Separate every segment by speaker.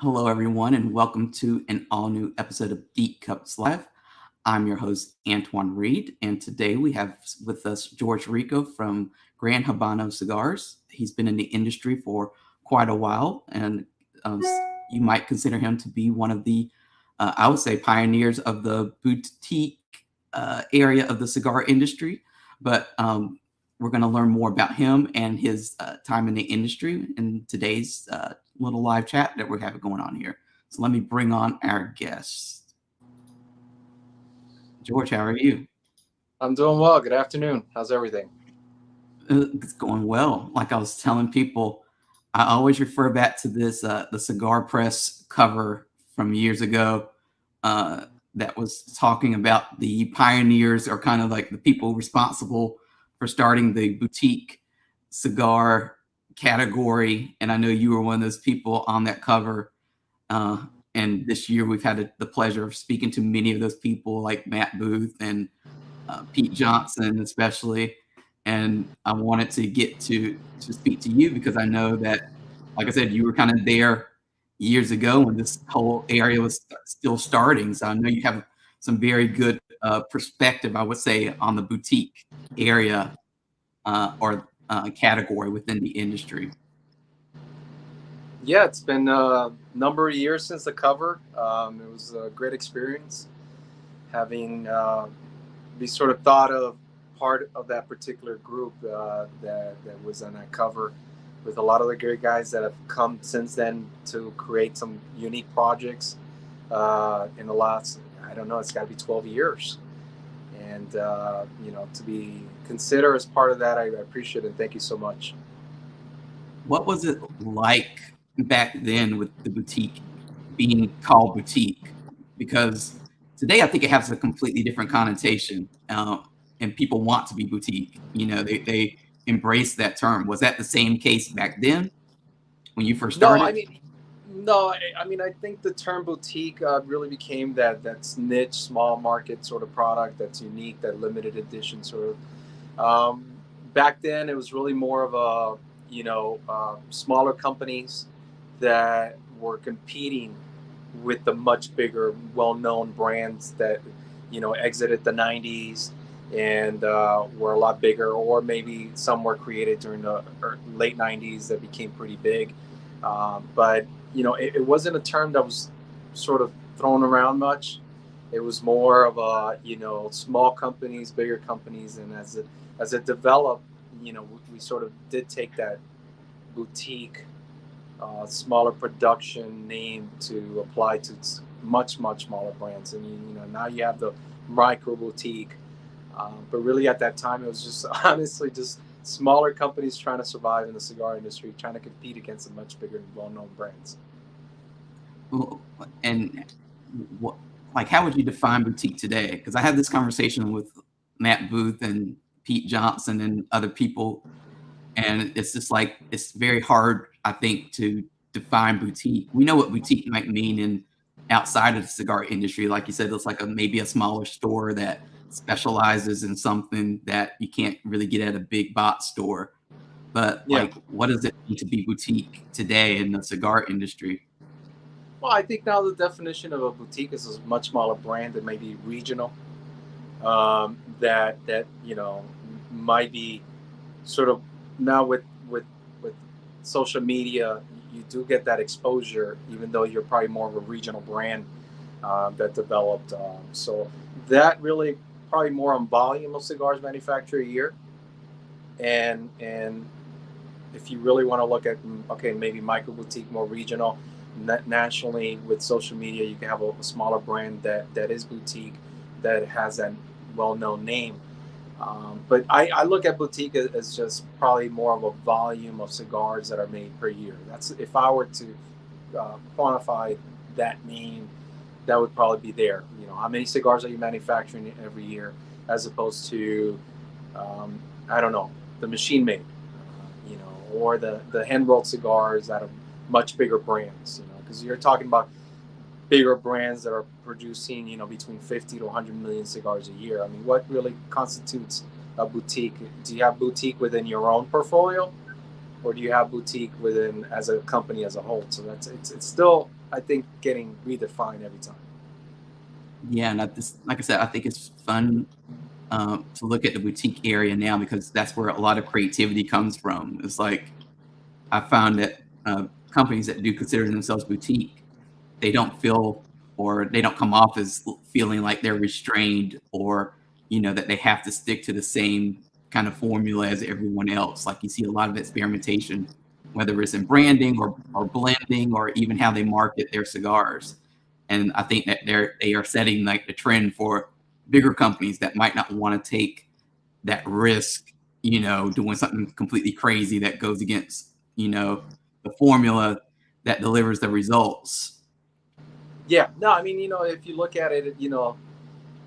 Speaker 1: Hello, everyone, and welcome to an all new episode of Deep Cups Live. I'm your host, Antoine Reid, and today we have with us George Rico from Gran Habano Cigars. He's been in the industry for quite a while, and you might consider him to be one of the, I would say, pioneers of the boutique area of the cigar industry. But we're going to learn more about him and his time in the industry in today's little live chat that we're having going on here. So let me bring on our guest. George, how are you?
Speaker 2: I'm doing well. Good afternoon. How's everything?
Speaker 1: It's going well. Like I was telling people, I always refer back to this the Cigar Press cover from years ago that was talking about the pioneers or kind of like the people responsible for starting the boutique cigar category. And I know you were one of those people on that cover. And this year we've had the pleasure of speaking to many of those people like Matt Booth and Pete Johnson, especially. And I wanted to get to speak to you because I know that, like I said, you were kind of there years ago when this whole area was still starting. So I know you have some very good perspective, I would say, on the boutique area or category within the industry.
Speaker 2: Yeah, it's been a number of years since the cover. It was a great experience having be sort of thought of part of that particular group that was on that cover with a lot of the great guys that have come since then to create some unique projects in the last, I don't know, it's got to be 12 years. And, to be considered as part of that, I appreciate it. And thank you so much.
Speaker 1: What was it like back then with the boutique being called boutique? Because today I think it has a completely different connotation, and people want to be boutique. You know, they embrace that term. Was that the same case back then when you first
Speaker 2: No,
Speaker 1: started?
Speaker 2: I mean, no, I mean, I think the term boutique really became that's niche, small market sort of product that's unique, that limited edition sort of. Back then, it was really more of smaller companies that were competing with the much bigger, well-known brands that exited the '90s and were a lot bigger, or maybe some were created during the late '90s that became pretty big. But it wasn't a term that was sort of thrown around much. It was more of a small companies, bigger companies, and as it developed, we sort of did take that boutique, smaller production name to apply to much smaller brands, and now you have the micro boutique. But really, at that time, it was just honestly just smaller companies trying to survive in the cigar industry, trying to compete against the much bigger, well-known brands.
Speaker 1: And what, like, how would you define boutique today? Because I had this conversation with Matt Booth and Pete Johnson and other people, and it's just like it's very hard, I think, to define boutique. We know what boutique might mean in outside of the cigar industry. Like you said, it's like maybe a smaller store that specializes in something that you can't really get at a big box store. But
Speaker 2: Yeah.
Speaker 1: like, what does it mean to be boutique today in the cigar industry?
Speaker 2: Well, I think now the definition of a boutique is a much smaller brand that may be regional, that might be sort of now with social media, you do get that exposure, even though you're probably more of a regional brand that developed. So that really probably more on volume of cigars manufactured a year, and if you really want to look at okay, maybe micro boutique, more regional, nationally with social media, you can have a smaller brand that is boutique, that has that well-known name. But I look at boutique as just probably more of a volume of cigars that are made per year. That's if I were to quantify that name, that would probably be there. How many cigars are you manufacturing every year, as opposed to I don't know, the machine made, or the hand rolled cigars that are much bigger brands. Because you're talking about bigger brands that are producing, between 50 to 100 million cigars a year. I mean, what really constitutes a boutique? Do you have boutique within your own portfolio, or do you have boutique within as a company as a whole? So it's still, I think, getting redefined every time.
Speaker 1: Yeah, and like I said, I think it's fun to look at the boutique area now because that's where a lot of creativity comes from. It's like I found that companies that do consider themselves boutique, they don't feel or they don't come off as feeling like they're restrained or that they have to stick to the same kind of formula as everyone else. Like you see a lot of experimentation, whether it's in branding or blending or even how they market their cigars. And I think that they are setting like the trend for bigger companies that might not want to take that risk, doing something completely crazy that goes against, the formula that delivers the results.
Speaker 2: Yeah, no, I mean, if you look at it,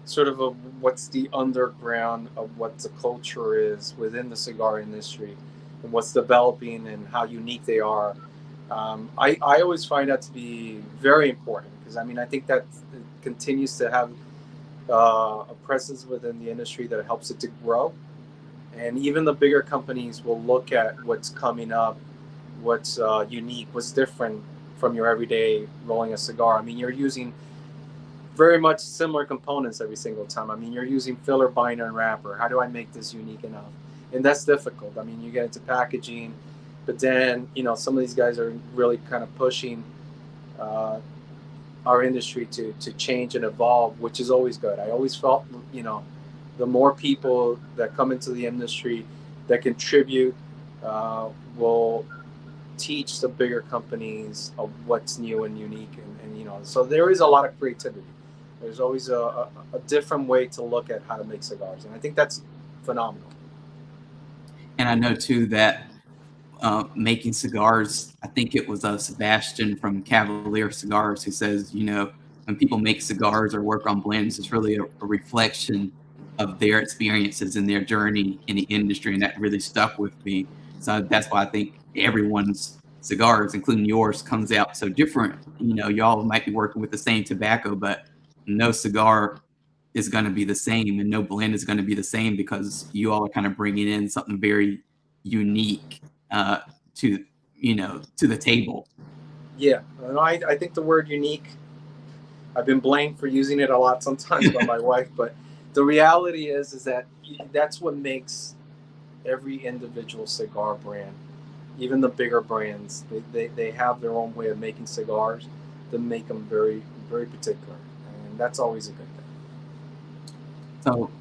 Speaker 2: sort of what's the underground of what the culture is within the cigar industry and what's developing and how unique they are. I always find that to be very important because I mean, I think that it continues to have a presence within the industry that helps it to grow. And even the bigger companies will look at what's coming up, what's unique, what's different from your everyday rolling a cigar. I mean, you're using very much similar components every single time. I mean, you're using filler, binder, and wrapper. How do I make this unique enough? And that's difficult. I mean, you get into packaging, but then some of these guys are really kind of pushing uh, our industry to change and evolve, which is always good. I always felt the more people that come into the industry that contribute will teach the bigger companies of what's new and unique, and so there is a lot of creativity. There's always a different way to look at how to make cigars, and I think that's phenomenal.
Speaker 1: And I know too that making cigars, I think it was Sebastian from Cavalier Cigars who says, when people make cigars or work on blends, it's really a reflection of their experiences and their journey in the industry, and that really stuck with me. So that's why I think everyone's cigars, including yours, comes out so different. Y'all might be working with the same tobacco, but no cigar is going to be the same, and no blend is going to be the same because you all are kind of bringing in something very unique uh, to to the table.
Speaker 2: Yeah, and I think the word unique, I've been blamed for using it a lot sometimes by my wife, but the reality is that that's what makes every individual cigar brand, even the bigger brands, they have their own way of making cigars that make them very, very particular. And that's always a good thing.
Speaker 1: So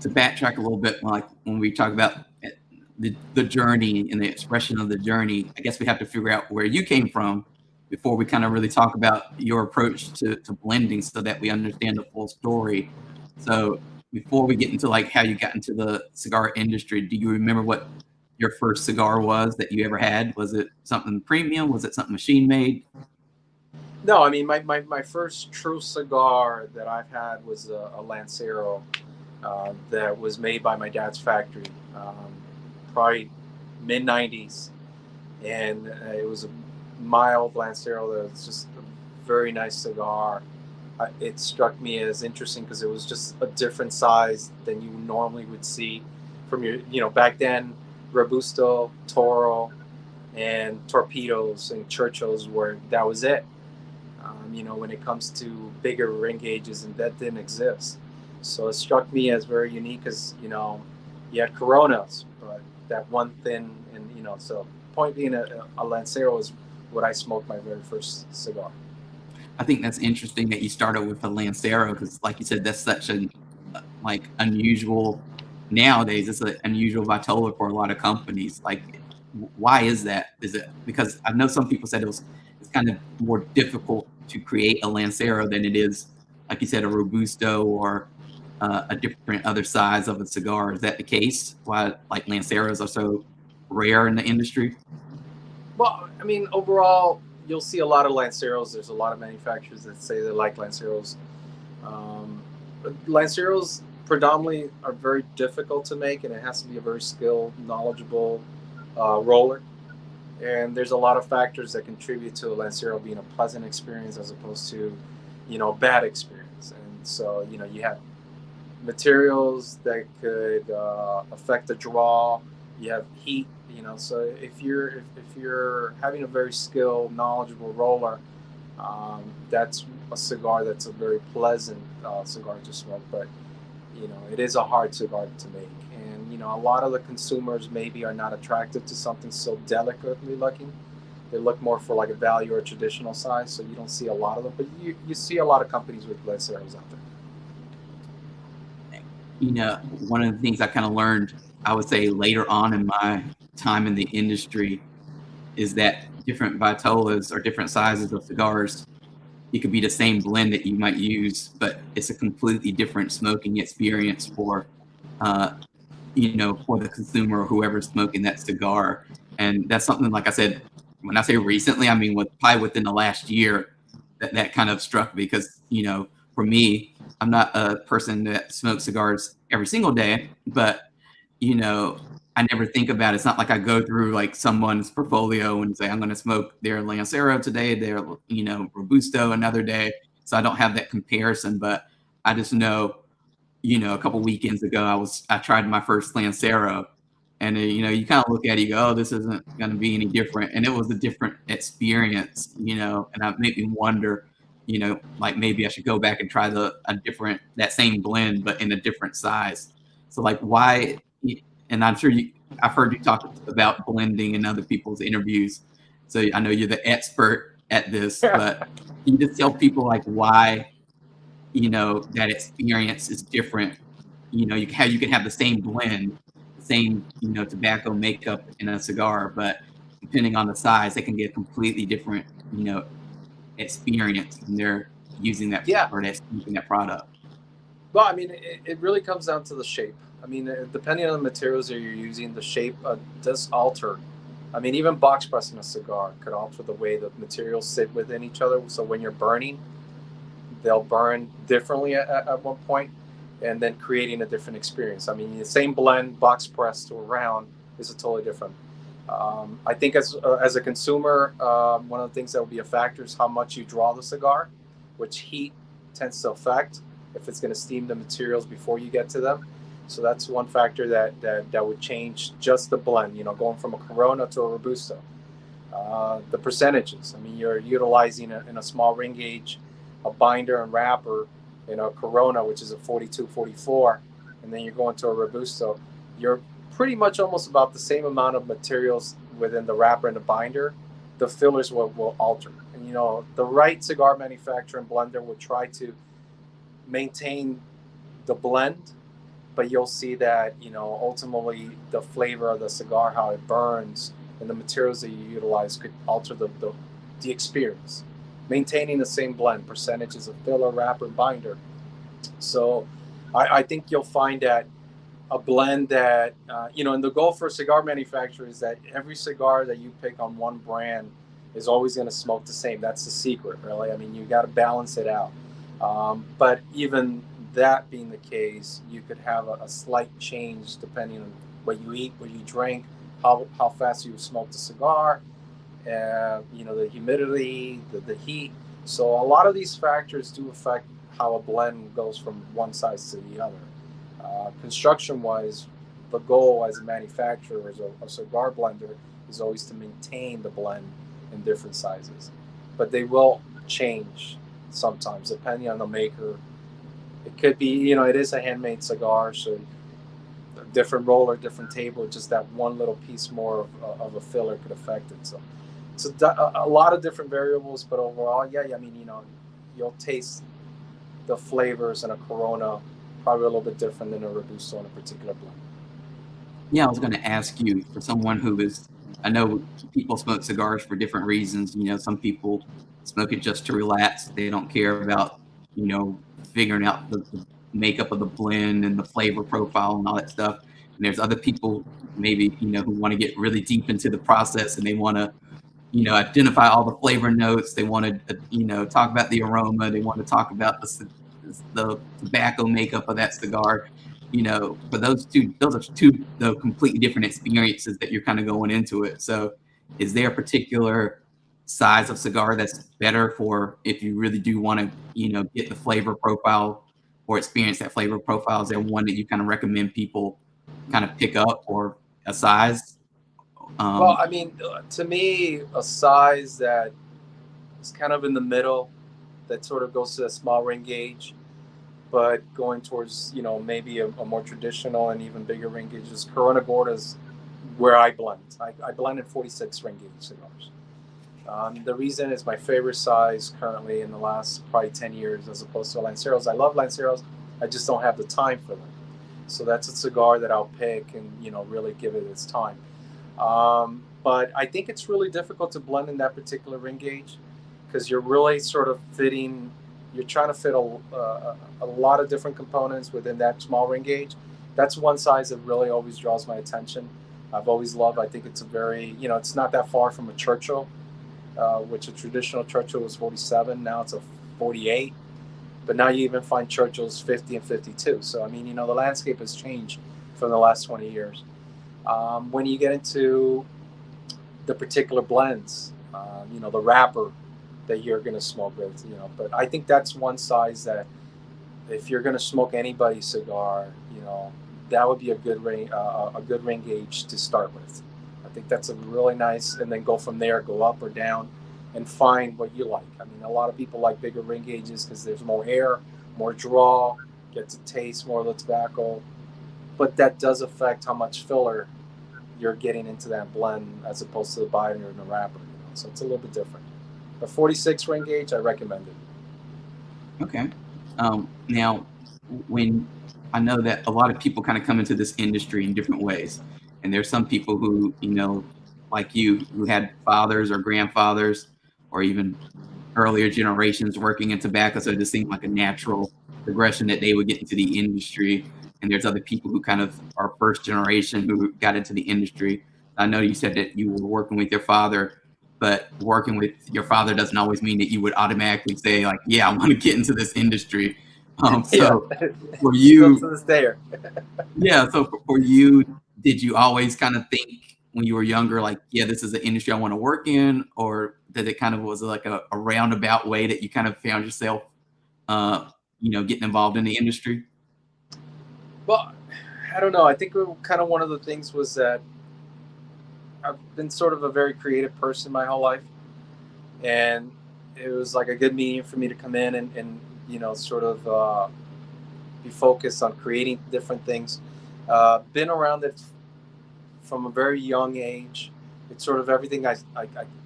Speaker 1: to backtrack a little bit, like when we talk about the journey and the expression of the journey, I guess we have to figure out where you came from before we kind of really talk about your approach to blending so that we understand the full story. So before we get into like how you got into the cigar industry, do you remember what your first cigar was that you ever had? Was it something premium? Was it something machine made?
Speaker 2: No, I mean, my first true cigar that I've had was a Lancero that was made by my dad's factory, probably mid 90s. And it was a mild Lancero that was just a very nice cigar. It struck me as interesting because it was just a different size than you normally would see from your, back then, Robusto, Toro, and Torpedoes and Churchills were that was it. When it comes to bigger ring gauges, and that didn't exist. So it struck me as very unique because, you had Coronas, but that one thin, and, so point being a Lancero is what I smoked my very first cigar.
Speaker 1: I think that's interesting that you started with a Lancero because, like you said, that's such an like unusual nowadays. It's an unusual vitola for a lot of companies. Like, why is that? Is it because I know some people said it's kind of more difficult to create a Lancero than it is, like you said, a Robusto or a different other size of a cigar. Is that the case? Why like Lanceros are so rare in the industry?
Speaker 2: Well, I mean, overall, you'll see a lot of Lanceros. There's a lot of manufacturers that say they like Lanceros. But Lanceros predominantly are very difficult to make, and it has to be a very skilled, knowledgeable roller. And there's a lot of factors that contribute to a Lancero being a pleasant experience as opposed to, bad experience. And so, you have materials that could affect the draw. You have heat, so if you're having a very skilled, knowledgeable roller, That's a cigar that's a very pleasant cigar to smoke, but it is a hard cigar to make. And a lot of the consumers maybe are not attracted to something so delicately looking. They look more for like a value or traditional size, so you don't see a lot of them. But you see a lot of companies with Lanceros out there.
Speaker 1: One of the things I kind of learned, I would say later on in my time in the industry, is that different vitolas or different sizes of cigars, it could be the same blend that you might use, but it's a completely different smoking experience for, for the consumer or whoever's smoking that cigar. And that's something, like I said, when I say recently, I mean probably within the last year that kind of struck me because, for me, I'm not a person that smokes cigars every single day, but I never think about it. It's not like I go through like someone's portfolio and say, I'm going to smoke their Lancero today, their, Robusto another day. So I don't have that comparison, but I just know, a couple weekends ago, I tried my first Lancero, and you kind of look at it, you go, oh, this isn't going to be any different. And it was a different experience, and that made me wonder, like maybe I should go back and try that same blend, but in a different size. So like why, and I've heard you talk about blending in other people's interviews. So I know you're the expert at this, but can you just tell people like why, that experience is different? How you can have the same blend, the same, tobacco makeup in a cigar, but depending on the size, they can get a completely different, experience when they're using that
Speaker 2: Yeah.
Speaker 1: or they're using that product.
Speaker 2: Well, I mean, it really comes down to the shape. I mean, depending on the materials that you're using, the shape does alter. I mean, even box pressing a cigar could alter the way the materials sit within each other. So when you're burning, they'll burn differently at one point, and then creating a different experience. I mean, the same blend, box pressed to a round, is a totally different. I think as a consumer, one of the things that will be a factor is how much you draw the cigar, which heat tends to affect if it's going to steam the materials before you get to them. So that's one factor that would change just the blend. Going from a Corona to a Robusto. The percentages. I mean, you're utilizing in a small ring gauge, a binder and wrapper in a Corona, which is a 42, 44, and then you're going to a Robusto. You're pretty much almost about the same amount of materials within the wrapper and the binder. The fillers will alter. And, the right cigar manufacturer and blender will try to maintain the blend, but you'll see that, ultimately the flavor of the cigar, how it burns, and the materials that you utilize could alter the experience. Maintaining the same blend, percentages of filler, wrapper, binder. So I think you'll find that a blend that, and the goal for cigar manufacturers is that every cigar that you pick on one brand is always going to smoke the same. That's the secret, really. I mean, you got to balance it out. But even that being the case, you could have a slight change depending on what you eat, what you drink, how fast you smoke the cigar, the humidity, the heat. So a lot of these factors do affect how a blend goes from one size to the other. Construction-wise, the goal as a manufacturer, as a cigar blender, is always to maintain the blend in different sizes. But they will change sometimes depending on the maker. It could be, it is a handmade cigar, so a different roller, different table, just that one little piece more of a filler could affect it. So it's a lot of different variables, but overall, yeah, I mean, you'll taste the flavors in a Corona probably a little bit different than a Robusto in a particular blend.
Speaker 1: Yeah, I was going to ask you, for someone I know people smoke cigars for different reasons. Some people smoke it just to relax. They don't care about, figuring out the makeup of the blend and the flavor profile and all that stuff. And there's other people maybe, who want to get really deep into the process and they want to, identify all the flavor notes. They want to, talk about the aroma. They want to talk about the tobacco makeup of that cigar. For those are two completely different experiences that you're kind of going into it. So is there a particular size of cigar that's better for if you really do want to, get the flavor profile or experience that flavor profile? Is there one that you kind of recommend people kind of pick up, or a size?
Speaker 2: Well, I mean, to me, a size that It's kind of in the middle. That sort of goes to a small ring gauge, but going towards, maybe a more traditional and even bigger ring gauges. Corona Gorda's where I blend. I blend in 46 ring gauge cigars. The reason is my favorite size currently in the last probably 10 years as opposed to Lanceros. I love Lanceros. I just don't have the time for them. So that's a cigar that I'll pick and, really give it its time. But I think it's really difficult to blend in that particular ring gauge because you're really sort of you're trying to fit a lot of different components within that small ring gauge. That's one size that really always draws my attention. I've always loved, I think it's a very, it's not that far from a Churchill, which a traditional Churchill was 47. Now it's a 48. But now you even find Churchills 50 and 52. So, I mean, the landscape has changed from the last 20 years. When you get into the particular blends, the wrapper that you're going to smoke with, but I think that's one size that if you're going to smoke anybody's cigar, that would be a good ring gauge to start with. I think that's a really nice, and then go from there, go up or down and find what you like. I mean, a lot of people like bigger ring gauges because there's more air, more draw, get to taste more of the tobacco, but that does affect how much filler you're getting into that blend as opposed to the binder and the wrapper. So it's a little bit different. The 46 ring gauge, I recommend it.
Speaker 1: Okay. Now, when I know that a lot of people kind of come into this industry in different ways, and there's some people who, like you, who had fathers or grandfathers or even earlier generations working in tobacco, so it just seemed like a natural progression that they would get into the industry. And there's other people who kind of are first generation who got into the industry. I know you said that you were working with your father, but working with your father doesn't always mean that you would automatically say, like, yeah, I want to get into this industry. So for you,
Speaker 2: to this day.
Speaker 1: yeah. So for you, did you always kind of think when you were younger, like, yeah, this is an industry I want to work in, or that it kind of was like a roundabout way that you kind of found yourself, getting involved in the industry?
Speaker 2: Well, I don't know. I think kind of one of the things was that I've been sort of a very creative person my whole life, and it was like a good medium for me to come in and sort of be focused on creating different things. Been around it from a very young age. It's sort of everything I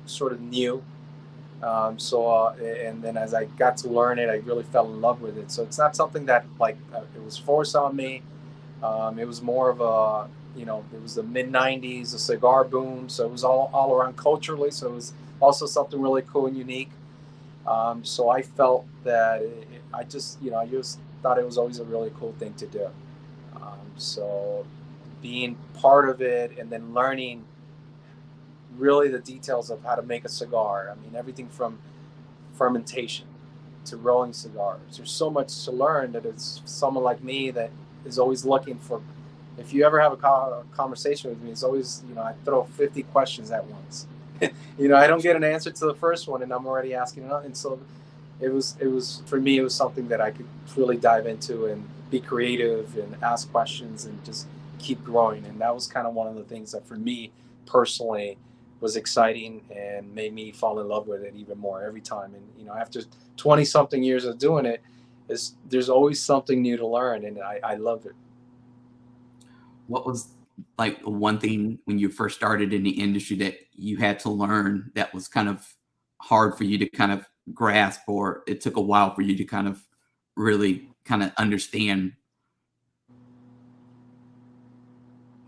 Speaker 2: sort of knew. And then as I got to learn it, I really fell in love with it. So it's not something that it was forced on me. It was more of a, it was the mid 90s, a cigar boom. So it was all around culturally. So it was also something really cool and unique. So I felt that I just thought it was always a really cool thing to do. So being part of it and then learning really the details of how to make a cigar. I mean, everything from fermentation to rolling cigars. There's so much to learn that it's someone like me that is always looking for, if you ever have a conversation with me, it's always, I throw 50 questions at once. I don't get an answer to the first one and I'm already asking another. And so it was for me, it was something that I could really dive into and be creative and ask questions and just keep growing. And that was kind of one of the things that for me personally was exciting and made me fall in love with it even more every time. And, after 20 something years of doing it, there's always something new to learn. And I love it.
Speaker 1: What was like one thing when you first started in the industry that you had to learn that was kind of hard for you to kind of grasp, or it took a while for you to kind of really kind of understand?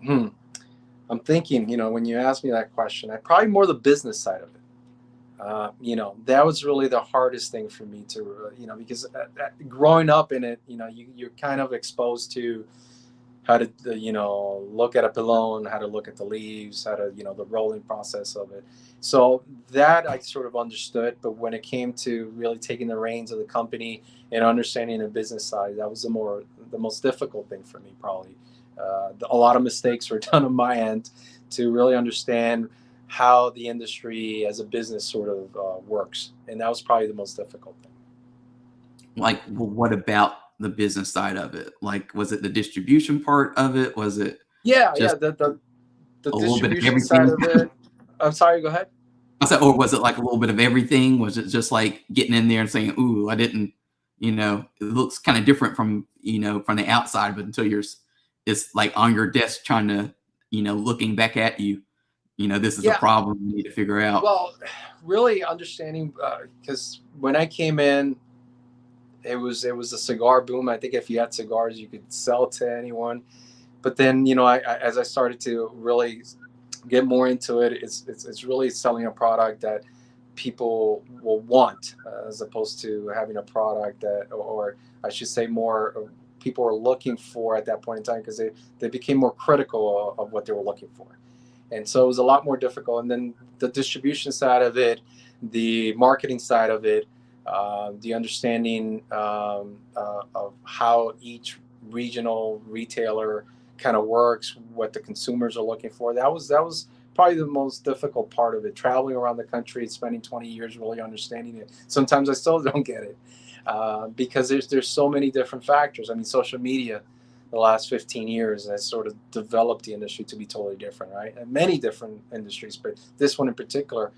Speaker 2: I'm thinking, when you ask me that question, I probably more the business side of it. That was really the hardest thing for me to, because growing up in it, you're kind of exposed to how to, look at a pilon, how to look at the leaves, how to, the rolling process of it. So that I sort of understood. But when it came to really taking the reins of the company and understanding the business side, that was the most difficult thing for me, probably. A lot of mistakes were done on my end to really understand how the industry as a business sort of works. And that was probably the most difficult thing.
Speaker 1: Like, well, what about the business side of it? Like, was it the distribution part of it? Was it
Speaker 2: the
Speaker 1: a little bit of
Speaker 2: distribution
Speaker 1: everything?
Speaker 2: side of it? I'm sorry, go ahead.
Speaker 1: I said, or was it like a little bit of everything? Was it just like getting in there and saying, "Ooh, I didn't," it looks kind of different from from the outside, but until it's like on your desk trying to, looking back at you, this is a
Speaker 2: Yeah,
Speaker 1: problem you need to figure out.
Speaker 2: well, really understanding, because when I came in, it was a cigar boom. I think if you had cigars, you could sell to anyone. But then, as I started to really get more into it, it's really selling a product that people will want, as opposed to having a product that, or I should say, more people are looking for at that point in time, because they became more critical of what they were looking for. And so it was a lot more difficult. And then the distribution side of it, the marketing side of it, the understanding of how each regional retailer kind of works, what the consumers are looking for. That was probably the most difficult part of it. Traveling around the country, spending 20 years really understanding it. Sometimes I still don't get it, because there's so many different factors. I mean, social media, the last 15 years has sort of developed the industry to be totally different, right? And many different industries, but this one in particular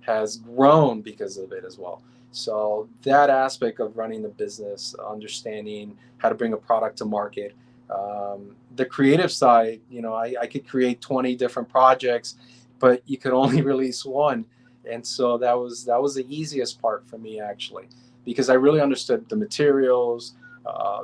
Speaker 2: has grown because of it as well. So that aspect of running the business, understanding how to bring a product to market, the creative side, I could create 20 different projects, but you could only release one. And so that was the easiest part for me, actually, because I really understood the materials,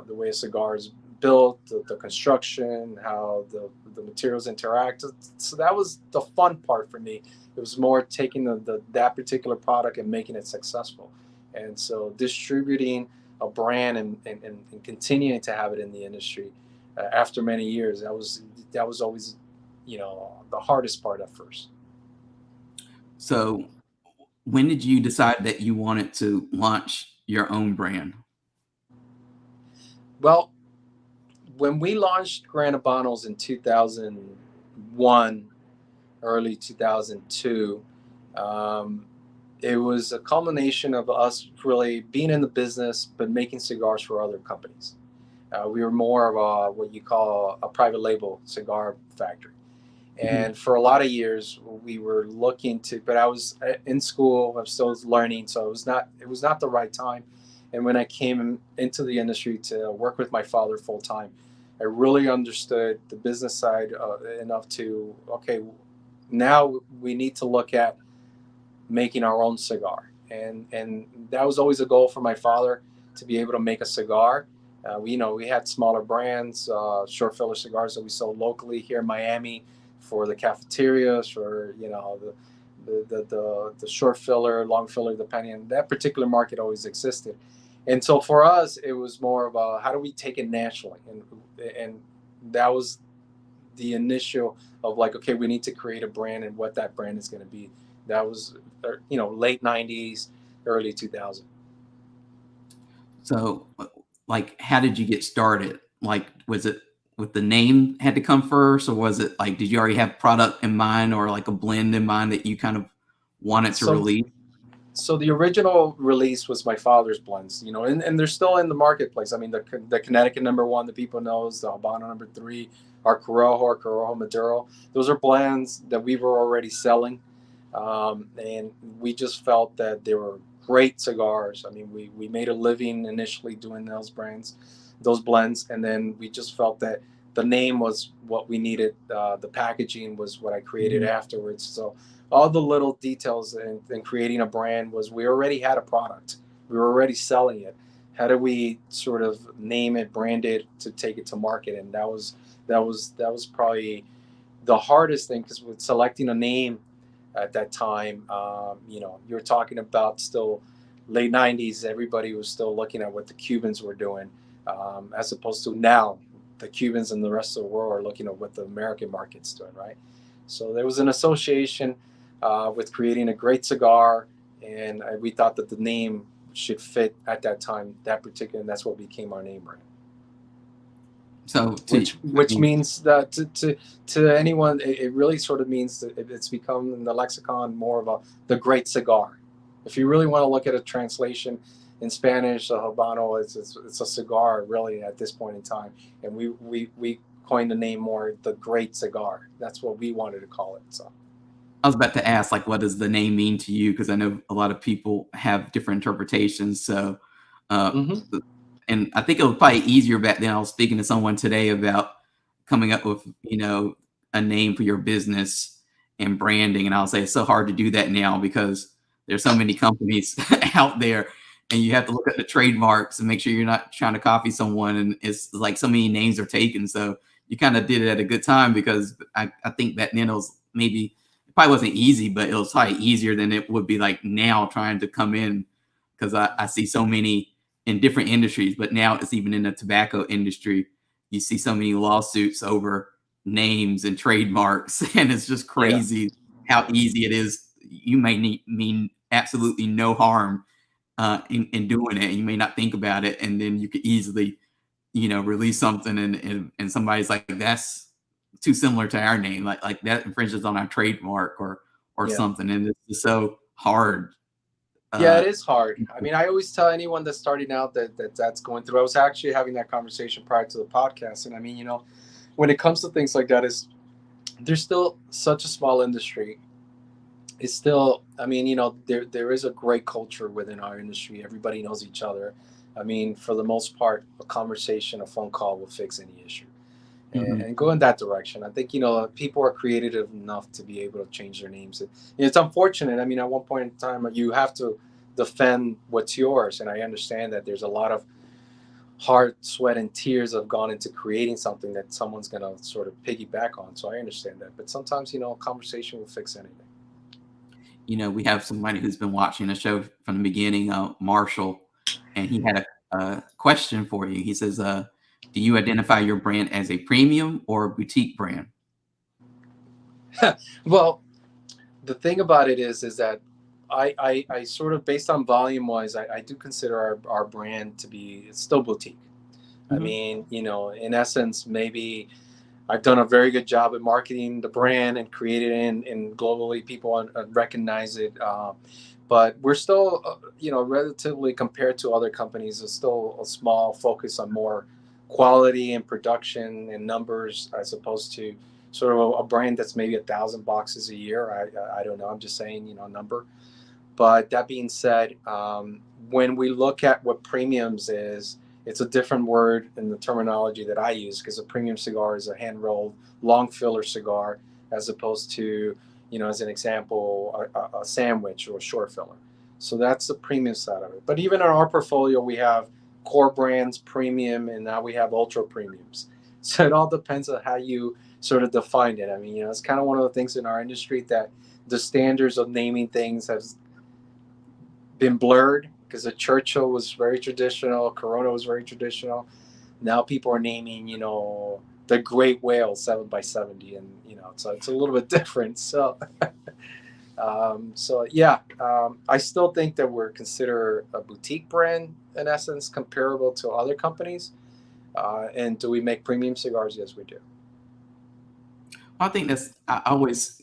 Speaker 2: the way a cigar is built, the construction, how the materials interact. So that was the fun part for me. It was more taking that particular product and making it successful. And so distributing a brand and continuing to have it in the industry, after many years, that was always, the hardest part at first.
Speaker 1: So, when did you decide that you wanted to launch your own brand?
Speaker 2: Well, when we launched Gran Habanos in 2001, early 2002, um, it was a culmination of us really being in the business, but making cigars for other companies. We were more of what you call a private label cigar factory.
Speaker 1: Mhm.
Speaker 2: And for a lot of years, we were looking to, but I was in school, I was still learning, so it was not the right time. And when I came into the industry to work with my father full time, I really understood the business side enough to, okay, now we need to look at making our own cigar. And that was always a goal for my father, to be able to make a cigar. We had smaller brands, short filler cigars that we sold locally here in Miami for the cafeterias, for the short filler, long filler, depending. And that particular market always existed. And so for us, it was more about how do we take it nationally, and that was the initial of like, okay, we need to create a brand, and what that brand is going to be. That was, late 90s, early 2000.
Speaker 1: So, like, how did you get started? Like, was it with the name had to come first, or was it like, did you already have product in mind or like a blend in mind that you kind of wanted to
Speaker 2: So
Speaker 1: release?
Speaker 2: so the original release was my father's blends, and they're still in the marketplace. I mean, the Connecticut number one that people knows, the Habano number three, our Corojo Maduro. Those are blends that we were already selling, and we just felt that they were great cigars. I mean, we made a living initially doing those blends, and then we just felt that the name was what we needed. The packaging was what I created
Speaker 1: Mhm.
Speaker 2: afterwards. So all the little details in creating a brand was, we already had a product, we were already selling it. How do we sort of name it, brand it, to take it to market? And that was probably the hardest thing, because with selecting a name at that time, you're talking about still late 90s. Everybody was still looking at what the Cubans were doing, as opposed to now the Cubans and the rest of the world are looking at what the American market's doing, right? So there was an association with creating a great cigar, and we thought that the name should fit at that time, that particular, and that's what became our name brand.
Speaker 1: So, I
Speaker 2: Which
Speaker 1: mean,
Speaker 2: means that to anyone, it really sort of means that it's become in the lexicon more of the great cigar. If you really want to look at a translation in Spanish, a habano, it's a cigar really at this point in time, and we coined the name more the great cigar. That's what we wanted to call it. So
Speaker 1: I was about to ask, like, what does the name mean to you? Because I know a lot of people have different interpretations. So, uh,
Speaker 2: Hmm.
Speaker 1: and I think it was probably easier back then. I was speaking to someone today about coming up with, a name for your business and branding, and I'll say it's so hard to do that now because there's so many companies out there, and you have to look at the trademarks and make sure you're not trying to copy someone. And it's like so many names are taken. So you kind of did it at a good time because I think back then it was maybe it probably wasn't easy, but it was probably easier than it would be like now trying to come in because I see so many in different industries, but now it's even in the tobacco industry. You see so many lawsuits over names and trademarks, and it's just
Speaker 2: Yeah.
Speaker 1: crazy how easy it is. You may mean absolutely no harm in doing it. You may not think about it, and then you could easily, release something, and somebody's like, "That's too similar to our name, like that infringes on our trademark or
Speaker 2: Yeah.
Speaker 1: something," and it's just so hard.
Speaker 2: Yeah,
Speaker 1: Uh,
Speaker 2: it is hard. I mean, I always tell anyone that's starting out that's going through. I was actually having that conversation prior to the podcast, and I mean, when it comes to things like that, is there's still such a small industry. It's still, I mean, there is a great culture within our industry. Everybody knows each other. I mean, for the most part, a conversation, a phone call will fix any issue,
Speaker 1: mhm.
Speaker 2: and go in that direction. I think people are creative enough to be able to change their names. It's unfortunate. I mean, at one point in time, you have to defend what's yours, and I understand that there's a lot of hard sweat and tears have gone into creating something that someone's going to sort of piggyback on. So I understand that, but sometimes a conversation will fix anything.
Speaker 1: We have somebody who's been watching the show from the beginning, Marshall, and he had a question for you. He says, "Do you identify your brand as a premium or a boutique brand?"
Speaker 2: Well, the thing about it is that I sort of, based on volume wise, I do consider our brand to be, it's still boutique. I
Speaker 1: Hmm.
Speaker 2: mean, in essence, maybe I've done a very good job at marketing the brand and created it, and globally people recognize it. But we're still, relatively compared to other companies, is still a small focus on more quality and production and numbers, as opposed to sort of a brand that's maybe 1,000 boxes a year. I don't know. I'm just saying, number. But that being said, when we look at what premiums is, it's a different word in the terminology that I use, because a premium cigar is a hand rolled long filler cigar, as opposed to, as an example, a sandwich or a short filler. So that's the premium side of it. But even in our portfolio, we have core brands, premium, and now we have ultra premiums. So it all depends on how you sort of define it. I mean, it's kind of one of the things in our industry that the standards of naming things has been blurred, because the Churchill was very traditional, Corona was very traditional. Now people are naming, the Great Whale 7x70, and so it's a little bit different. So, yeah, I still think that we're considered a boutique brand in essence, comparable to other companies. And do we make premium cigars? Yes, we do.
Speaker 1: I think I always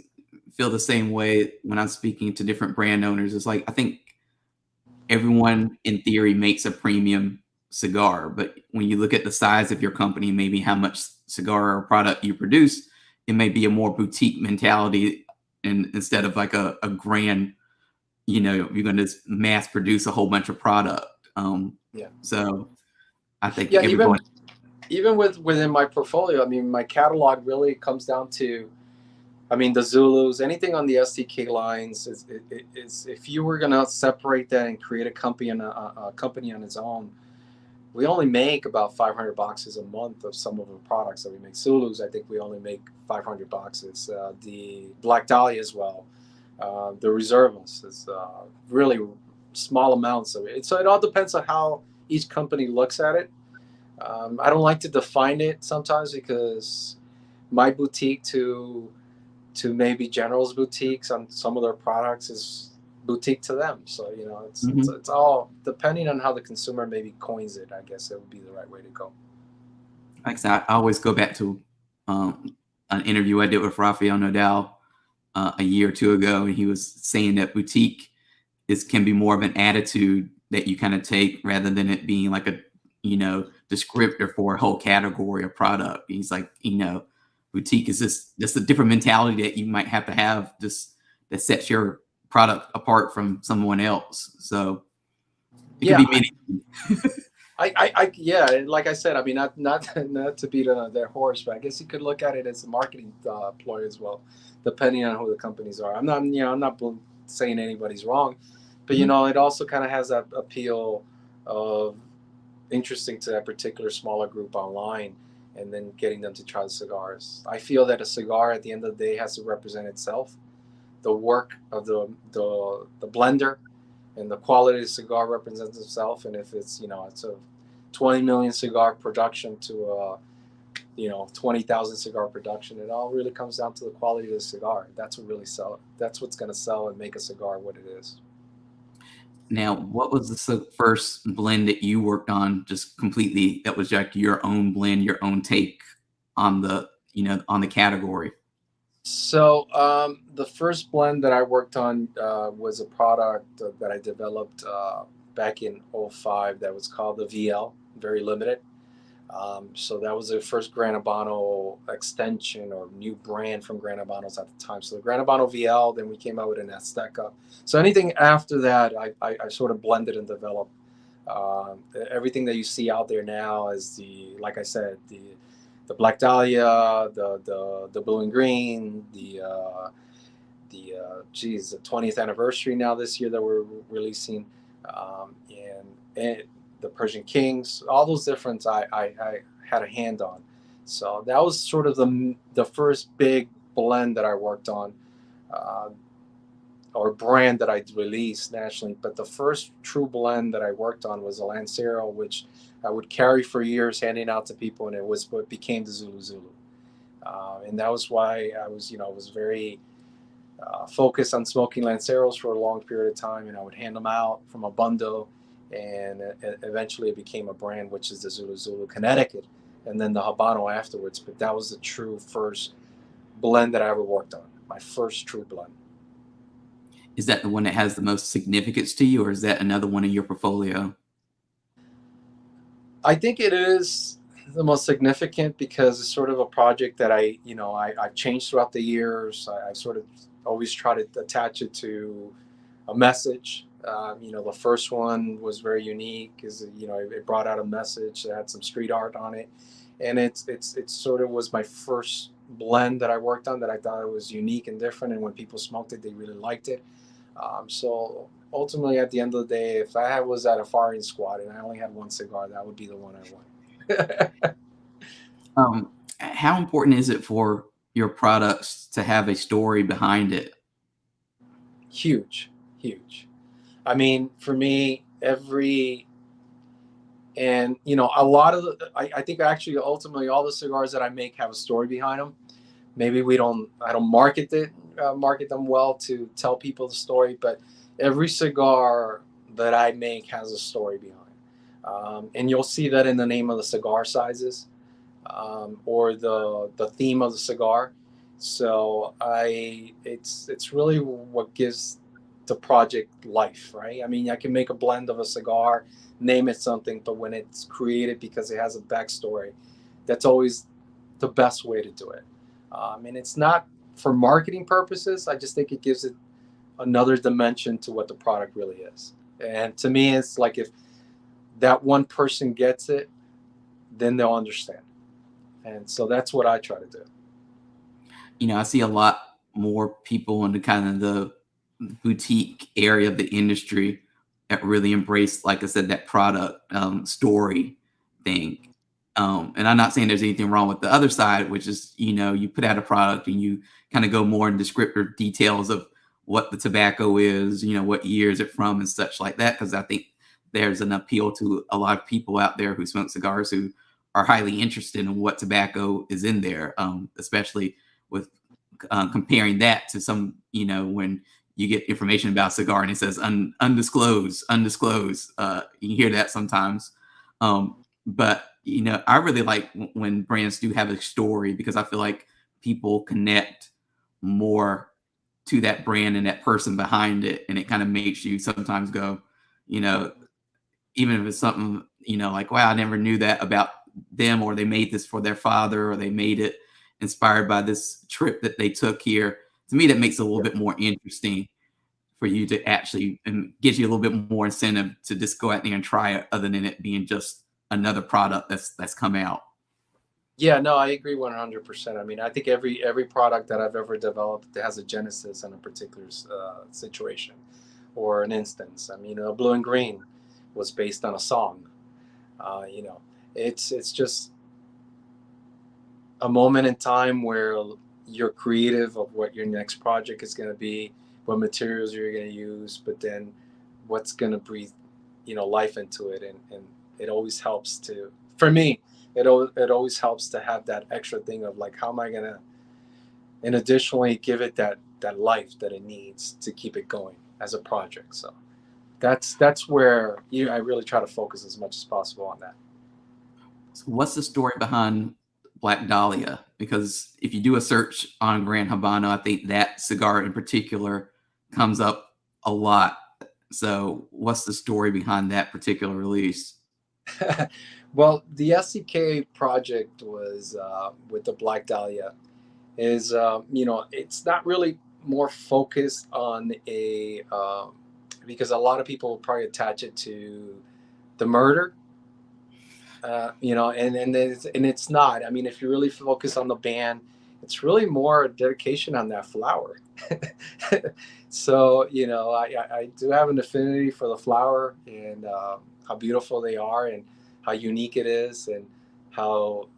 Speaker 1: feel the same way when I'm speaking to different brand owners. It's like I think everyone in theory makes a premium cigar, but when you look at the size of your company, maybe how much cigar or product you produce, it may be a more boutique mentality, and instead of like a grand, you're going to mass produce a whole bunch of product.
Speaker 2: Yeah.
Speaker 1: So I think
Speaker 2: Yeah.
Speaker 1: everyone.
Speaker 2: Even within my portfolio, I mean, my catalog really comes down to, I mean, the Zulus, anything on the STK lines is if you were gonna separate that and create a company on its own, we only make about 500 boxes a month of some of the products that we make. Zulus, I think we only make 500 boxes. The Black Dahlia as well. The Reservas is really small amounts of it. So it all depends on how each company looks at it. I don't like to define it sometimes, because my boutique to maybe General's boutiques on some of their products is boutique to them. So
Speaker 1: Mhm.
Speaker 2: it's all depending on how the consumer maybe coins it. I guess it would be the right way to go.
Speaker 1: Like I said, I always go back to an interview I did with Rafael Nadal a year or two ago, and he was saying that boutique can be more of an attitude that you kind of take rather than it being like a descriptor for a whole category of product. He's like, boutique is just a different mentality that you might have to have just that sets your product apart from someone else. So it could
Speaker 2: Yeah,
Speaker 1: be many.
Speaker 2: yeah, like I said, I mean, not to beat on their horse, but I guess you could look at it as a marketing ploy as well, depending on who the companies are. I'm not saying anybody's wrong, but
Speaker 1: Mhm.
Speaker 2: it also kind of has that appeal of interesting to that particular smaller group online, and then getting them to try the cigars. I feel that a cigar at the end of the day has to represent itself, the work of the blender, and the quality of the cigar represents itself. And if it's it's a 20 million cigar production to a 20,000 cigar production, it all really comes down to the quality of the cigar. That's what really sell. That's what's going to sell and make a cigar what it is.
Speaker 1: Now, what was the first blend that you worked on just completely that was like your own blend, your own take on the, on the category?
Speaker 2: So the first blend that I worked on was a product that I developed back in '05 that was called the VL, very limited. So that was the first Gran Habano extension or new brand from Gran Habanos at the time. So the Gran Habano VL, then we came out with an Azteca. So anything after that, I sort of blended and developed. Everything that you see out there now is like I said, the Black Dahlia, the blue and green, the 20th anniversary now this year that we're releasing, and the Persian Kings, all those different I had a hand on. So that was sort of the first big blend that I worked on, uh, or brand that I released nationally. But the first true blend that I worked on was a Lancero, which I would carry for years, handing out to people, and it was what became the Zulu Zulu. And that was why I was very focused on smoking Lanceros for a long period of time, and I would hand them out from a bundle, and eventually it became a brand, which is the Zulu Zulu Connecticut, and then the Habano afterwards. But that was the true first blend that I ever worked on, my first true blend.
Speaker 1: Is that the one that has the most significance to you, or is that another one in your portfolio?
Speaker 2: I think it is the most significant because it's sort of a project that I've changed throughout the years. I sort of always try to attach it to a message. The first one was very unique because it brought out a message that had some street art on it, and it sort of was my first blend that I worked on that I thought it was unique and different. And when people smoked it, they really liked it. So ultimately, at the end of the day, if was at a firing squad and I only had one cigar, that would be the one I want.
Speaker 1: How important is it for your products to have a story behind it?
Speaker 2: Huge, huge. I mean, for me, a lot of I think actually ultimately all the cigars that I make have a story behind them. Maybe I don't market them well to tell people the story, but every cigar that I make has a story behind. And you'll see that in the name of the cigar sizes, or the theme of the cigar. So it's really what gives the project life, right? I mean, I can make a blend of a cigar, name it something, but when it's created because it has a backstory, that's always the best way to do it. And it's not for marketing purposes. I just think it gives it another dimension to what the product really is. And to me, it's like if that one person gets it, then they'll understand. And so that's what I try to do.
Speaker 1: I see a lot more people in the kind of the boutique area of the industry that really embrace, like I said, that product story thing. And I'm not saying there's anything wrong with the other side, which is, you put out a product and you kind of go more in descriptive details of what the tobacco is, what year is it from and such like that. Because I think there's an appeal to a lot of people out there who smoke cigars who are highly interested in what tobacco is in there, especially with comparing that to some, when you get information about a cigar and it says undisclosed. You hear that sometimes. But, I really like when brands do have a story because I feel like people connect more to that brand and that person behind it. And it kind of makes you sometimes go, you know, even if it's something, like, wow, I never knew that about them, or they made this for their father, or they made it inspired by this trip that they took here. to me, that makes it a little
Speaker 2: Yeah.
Speaker 1: bit more interesting for you to actually, and gives you a little bit more incentive to just go out there and try it, other than it being just another product that's come out.
Speaker 2: Yeah, no, I agree 100%. I mean, I think every product that I've ever developed has a genesis in a particular situation or an instance. I mean, Blue and Green was based on a song. You know, it's just a moment in time where you're creative of what your next project is going to be, what materials you're going to use, but then what's going to breathe, life into it. And it always helps to, for me, it always helps to have that extra thing of like, how am I going to, and additionally give it that life that it needs to keep it going as a project. So that's where I really try to focus as much as possible on that.
Speaker 1: So what's the story behind Black Dahlia? Because if you do a search on Gran Habano, I think that cigar in particular comes up a lot. So what's the story behind that particular release?
Speaker 2: Well, the SCK project was with the Black Dahlia is it's not really more focused on a because a lot of people will probably attach it to the murder, and it's not. I mean, if you really focus on the band, it's really more a dedication on that flower. So I do have an affinity for the flower and how beautiful they are and how unique it is and how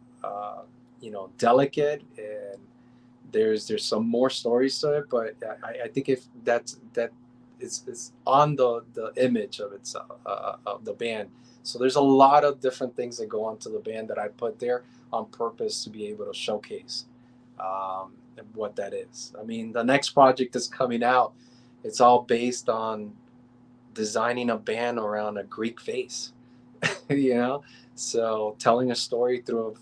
Speaker 2: delicate, and there's some more stories to it, but I think if that is on the image of itself, of the band. So there's a lot of different things that go onto the band that I put there on purpose to be able to showcase what that is. I mean, the next project that's coming out, it's all based on designing a band around a Greek face, you know? So telling a story through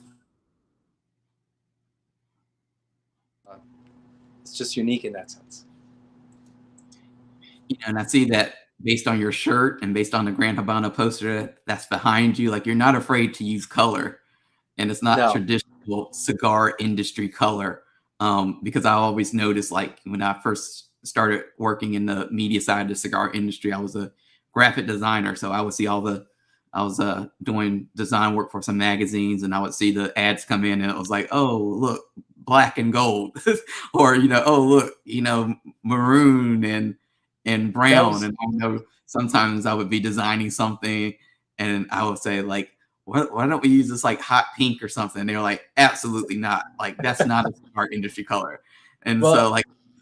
Speaker 2: it's just unique in that sense.
Speaker 1: And I see that based on your shirt and based on the Grand Habano poster that's behind you, like you're not afraid to use color, and it's not
Speaker 2: No.
Speaker 1: traditional cigar industry color. Because I always noticed, like when I first started working in the media side of the cigar industry, I was a graphic designer, so I would see I was doing design work for some magazines, and I would see the ads come in, and it was like, oh look, black and gold, or oh look, maroon and
Speaker 2: That
Speaker 1: brown,
Speaker 2: was
Speaker 1: and sometimes I would be designing something, and I would say like, why don't we use this like hot pink or something? And they were like, absolutely not. Like that's not a smart industry color. And so
Speaker 2: well,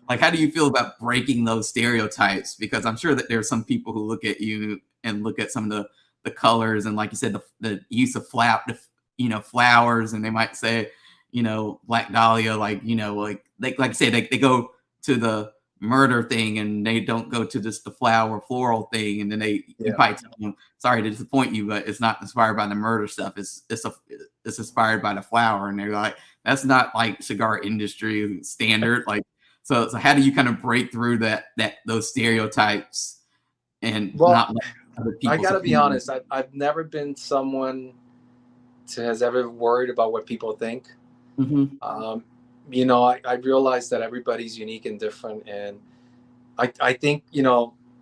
Speaker 1: like how do you feel about breaking those stereotypes? Because I'm sure that there are some people who look at you and look at some of the colors and, like you said, the use of flowers, and they might say, Black Dahlia, like, like I say, they go to the murder thing and they don't go to just the flower floral thing, and then you
Speaker 2: yeah.
Speaker 1: probably tell them, sorry to disappoint you, but it's not inspired by the murder stuff, it's inspired by the flower, and they're like, that's not like cigar industry standard, like, so how do you kind of break through those stereotypes and
Speaker 2: Well,
Speaker 1: not let other
Speaker 2: I
Speaker 1: people's
Speaker 2: gotta be
Speaker 1: opinions?
Speaker 2: honest. I've never been someone to has ever worried about what people think.
Speaker 1: Hmm.
Speaker 2: Um, I realize that everybody's unique and different, and I think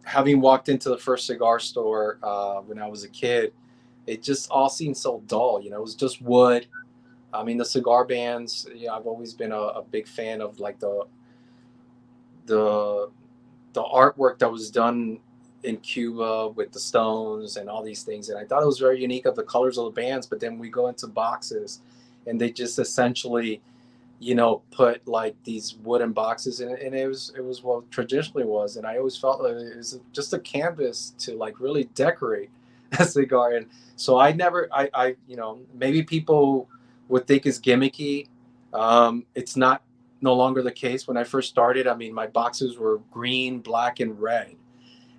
Speaker 2: having walked into the first cigar store when I was a kid, it just all seemed so dull. It was just wood. I mean, the cigar bands. I've always been a big fan of like the the artwork that was done in Cuba with the stones and all these things. And I thought it was very unique of the colors of the bands. But then we go into boxes and they just essentially, put like these wooden boxes in it. And it was what traditionally was. And I always felt like it was just a canvas to like really decorate a cigar. And so maybe people would think it's gimmicky. It's not no longer the case. When I first started, I mean, my boxes were green, black, and red.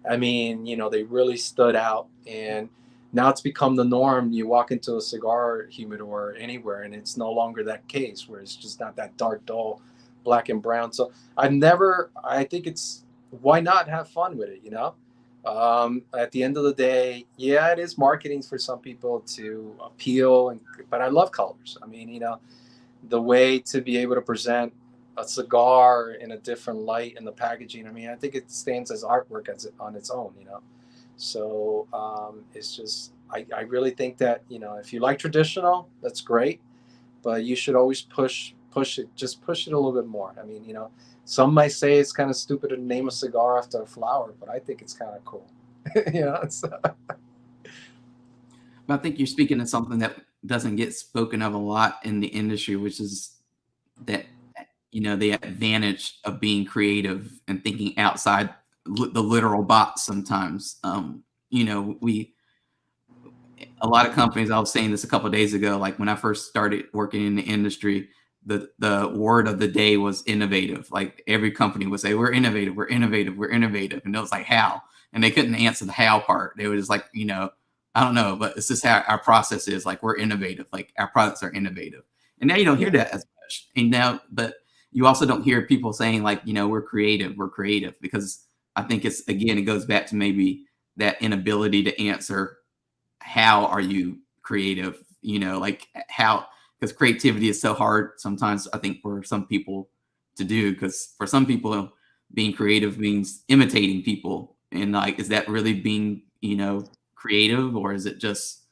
Speaker 2: I mean, they really stood out. And now it's become the norm. You walk into a cigar humidor anywhere, and it's no longer that case where it's just not that dark, dull black and brown. So I think why not have fun with it? At the end of the day, yeah, it is marketing for some people to appeal, but I love colors. I mean, the way to be able to present a cigar in a different light in the packaging. I mean, I think it stands as artwork as on its own, you know. So it's just, I really think that, you know, if you like traditional, that's great, but you should always push it, just push it a little bit more. I mean, you know, some might say it's kind of stupid to name a cigar after a flower, but I think it's kind of cool. You know, it's,
Speaker 1: But I think you're speaking of something that doesn't get spoken of a lot in the industry, which is that, you know, the advantage of being creative and thinking outside the literal box sometimes. You know, a lot of companies, I was saying this a couple of days ago, like when I first started working in the industry, the word of the day was innovative. Like every company would say, we're innovative, we're innovative, we're innovative. And it was like, how? And they couldn't answer the how part. They were just like, you know, I don't know, but it's just how our process is. Like we're innovative, like our products are innovative. And now you don't hear
Speaker 2: yeah.
Speaker 1: that as much. And now, but you also don't hear people saying like, you know, we're creative, because I think it's, again, it goes back to maybe that inability to answer how are you creative, you know, like how, because creativity is so hard sometimes, I think, for some people to do, because for some people being creative means imitating people, and like, is that really being, you know, creative, or is it just,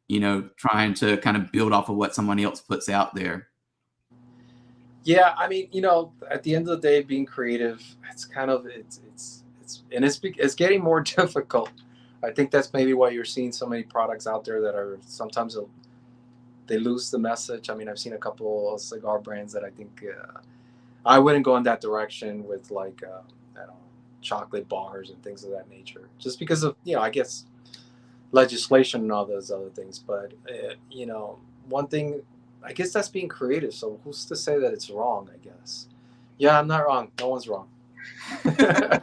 Speaker 1: you know, trying to kind of build off of what somebody else puts out there?
Speaker 2: Yeah, I mean, you know, at the end of the day, being creative, it's kind of and it's getting more difficult. I think that's maybe why you're seeing so many products out there that are sometimes they lose the message. I mean, I've seen a couple of cigar brands that I think I wouldn't go in that direction with, like I don't know, chocolate bars and things of that nature, just because of, you know, I guess legislation and all those other things. But you know, one thing, I guess that's being creative. So who's to say that it's wrong? I guess. Yeah, I'm not wrong. No one's wrong.
Speaker 1: I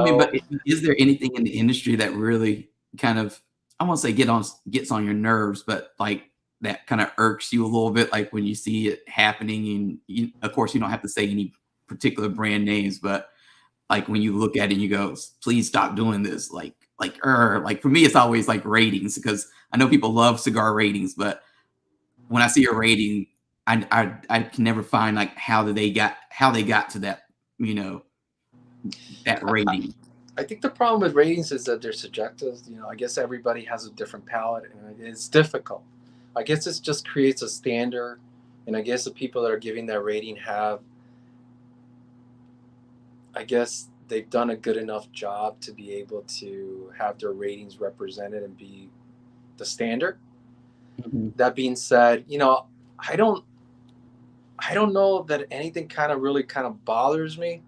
Speaker 1: mean, but
Speaker 2: So
Speaker 1: is there anything in the industry that really kind of, I won't say gets on your nerves, but like that kind of irks you a little bit, like when you see it happening, and you, of course, you don't have to say any particular brand names, but like when you look at it and you go, please stop doing this. Like for me, it's always like ratings, because I know people love cigar ratings, but when I see a rating, I can never find like how they got to that, you know, that
Speaker 2: I,
Speaker 1: rating.
Speaker 2: I think the problem with ratings is that they're subjective. You know, I guess everybody has a different palate, and it's difficult. I guess it just creates a standard, and I guess the people that are giving that rating have, I guess they've done a good enough job to be able to have their ratings represented and be the standard.
Speaker 1: Mhm.
Speaker 2: That being said, you know, I don't I don't know that anything kind of really kind of bothers me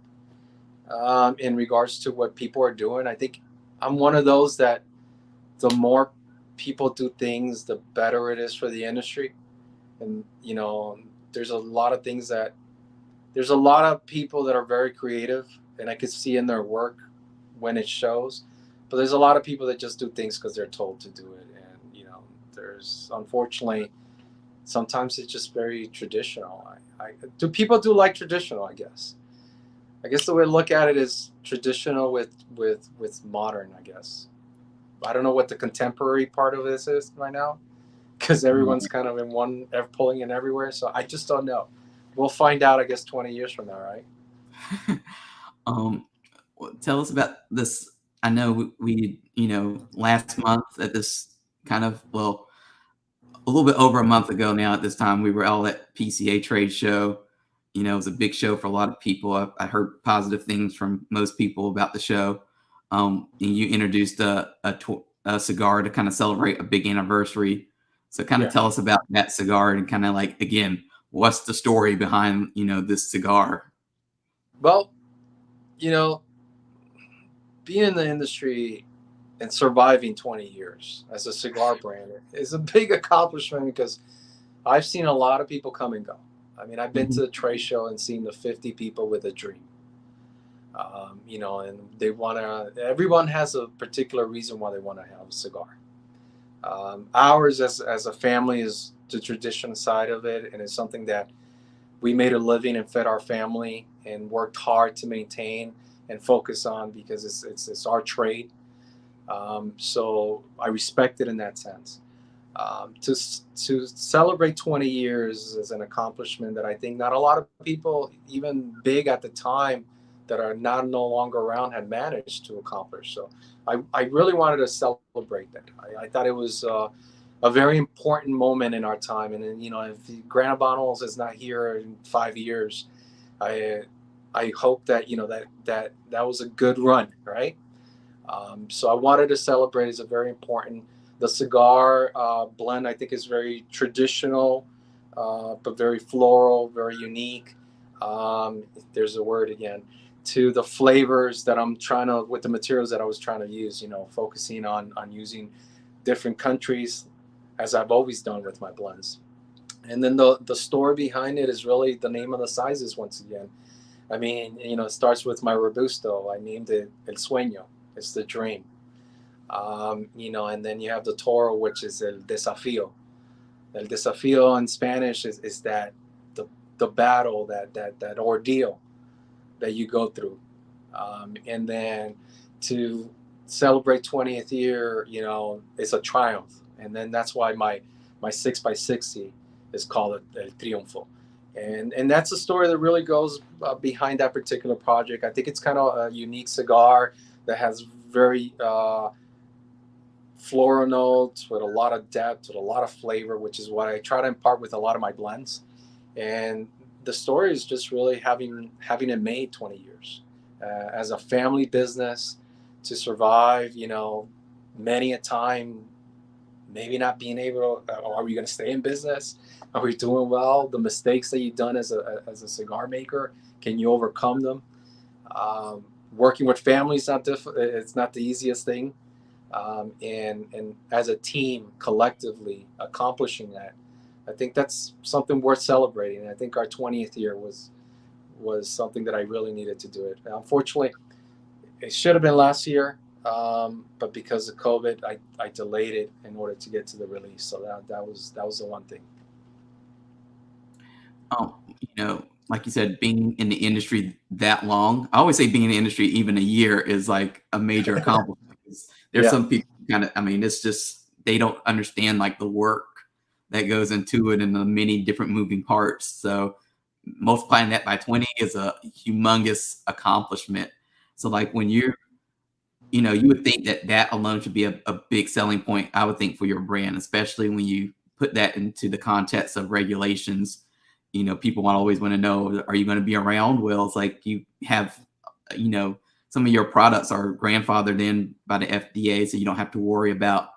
Speaker 2: in regards to what people are doing. I think I'm one of those that the more people do things, the better it is for the industry. And you know, there's a lot of things that there's a lot of people that are very creative, and I could see in their work when it shows. But there's a lot of people that just do things because they're told to do it, and you know, there's unfortunately sometimes it's just very traditional. I do people do like traditional? I guess the way to look at it is traditional with modern. I guess I don't know what the contemporary part of this is right now because everyone's kind of in one pulling in everywhere. So I just don't know. We'll find out. I guess 20 years from now, right?
Speaker 1: Um, tell us about this. I know you know, last month at this kind of, well, a little bit over a month ago now at this time, we were all at PCA trade show. You know, it was a big show for a lot of people. I heard positive things from most people about the show. And you introduced a cigar to kind of celebrate a big anniversary. So kind of
Speaker 2: Yeah.
Speaker 1: tell us about that cigar, and kind of like, again, what's the story behind, you know, this cigar?
Speaker 2: Well, you know, being in the industry and surviving 20 years as a cigar brand is a big accomplishment because I've seen a lot of people come and go. I mean, I've been to
Speaker 1: Mhm.
Speaker 2: the trade show and seen the 50 people with a dream. You know, and they want to. Everyone has a particular reason why they want to have a cigar. Ours, as a family, is the tradition side of it, and it's something that we made a living and fed our family and worked hard to maintain and focus on because it's our trade. So I respect it in that sense. To celebrate 20 years is an accomplishment that I think not a lot of people, even big at the time, that are not no longer around, had managed to accomplish. So I really wanted to celebrate that. I thought it was a very important moment in our time. And then, if Gran Habano is not here in 5 years, I I hope that that was a good run, right? So I wanted to celebrate. It's a very important. The cigar blend, I think, is very traditional, but very floral, very unique. There's a word again, to the flavors that I'm trying to, with the materials that I was trying to use. Focusing on using different countries, as I've always done with my blends. And then the story behind it is really the name of the sizes once again. I mean, it starts with my Robusto. I named it El Sueño. It's the dream. And then you have the Toro, which is El Desafío. El Desafío in Spanish is that the battle, that ordeal that you go through. And then to celebrate 20th year, it's a triumph. And then that's why my 6x60 is called El Triunfo. And that's a story that really goes behind that particular project. I think it's kind of a unique cigar that has very floral notes with a lot of depth, with a lot of flavor, which is what I try to impart with a lot of my blends. And the story is just really having it made 20 years as a family business to survive. Many a time maybe not being able to, are we going to stay in business? Are we doing well? The mistakes that you've done as a cigar maker, can you overcome them? Working with family is it's not the easiest thing. And as a team, collectively accomplishing that, I think that's something worth celebrating. And I think our 20th year was something that I really needed to do it. Unfortunately, it should have been last year, but because of COVID, I delayed it in order to get to the release. So that was the one thing.
Speaker 1: Oh, like you said, being in the industry that long, I always say being in the industry even a year is like a major accomplishment. There's
Speaker 2: Yeah,
Speaker 1: some people it's just, they don't understand like the work that goes into it and the many different moving parts. So multiplying that by 20 is a humongous accomplishment. So like when you would think that alone should be a big selling point, I would think, for your brand, especially when you put that into the context of regulations. People always want to know, are you going to be around? Well, it's like you have, some of your products are grandfathered in by the FDA, so you don't have to worry about,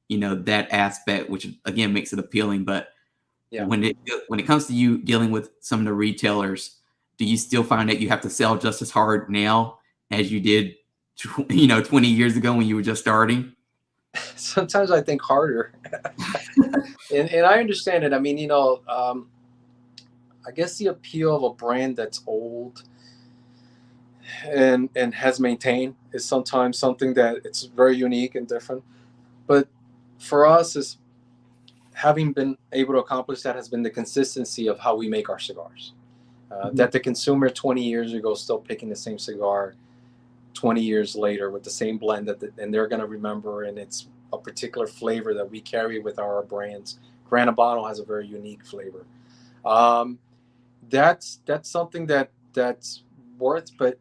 Speaker 1: that aspect, which again makes it appealing. But
Speaker 2: yeah.
Speaker 1: when it comes to you dealing with some of the retailers, do you still find that you have to sell just as hard now as you did 20 years ago when you were just starting?
Speaker 2: Sometimes I think harder, and I understand it. I mean, I guess the appeal of a brand that's old and has maintained is sometimes something that it's very unique and different. But for us, is having been able to accomplish that has been the consistency of how we make our cigars.
Speaker 1: Mhm.
Speaker 2: That the consumer 20 years ago still picking the same cigar 20 years later with the same blend and they're going to remember, and it's a particular flavor that we carry with our brands. Gran Habano has a very unique flavor. Um, that's something that's worth. But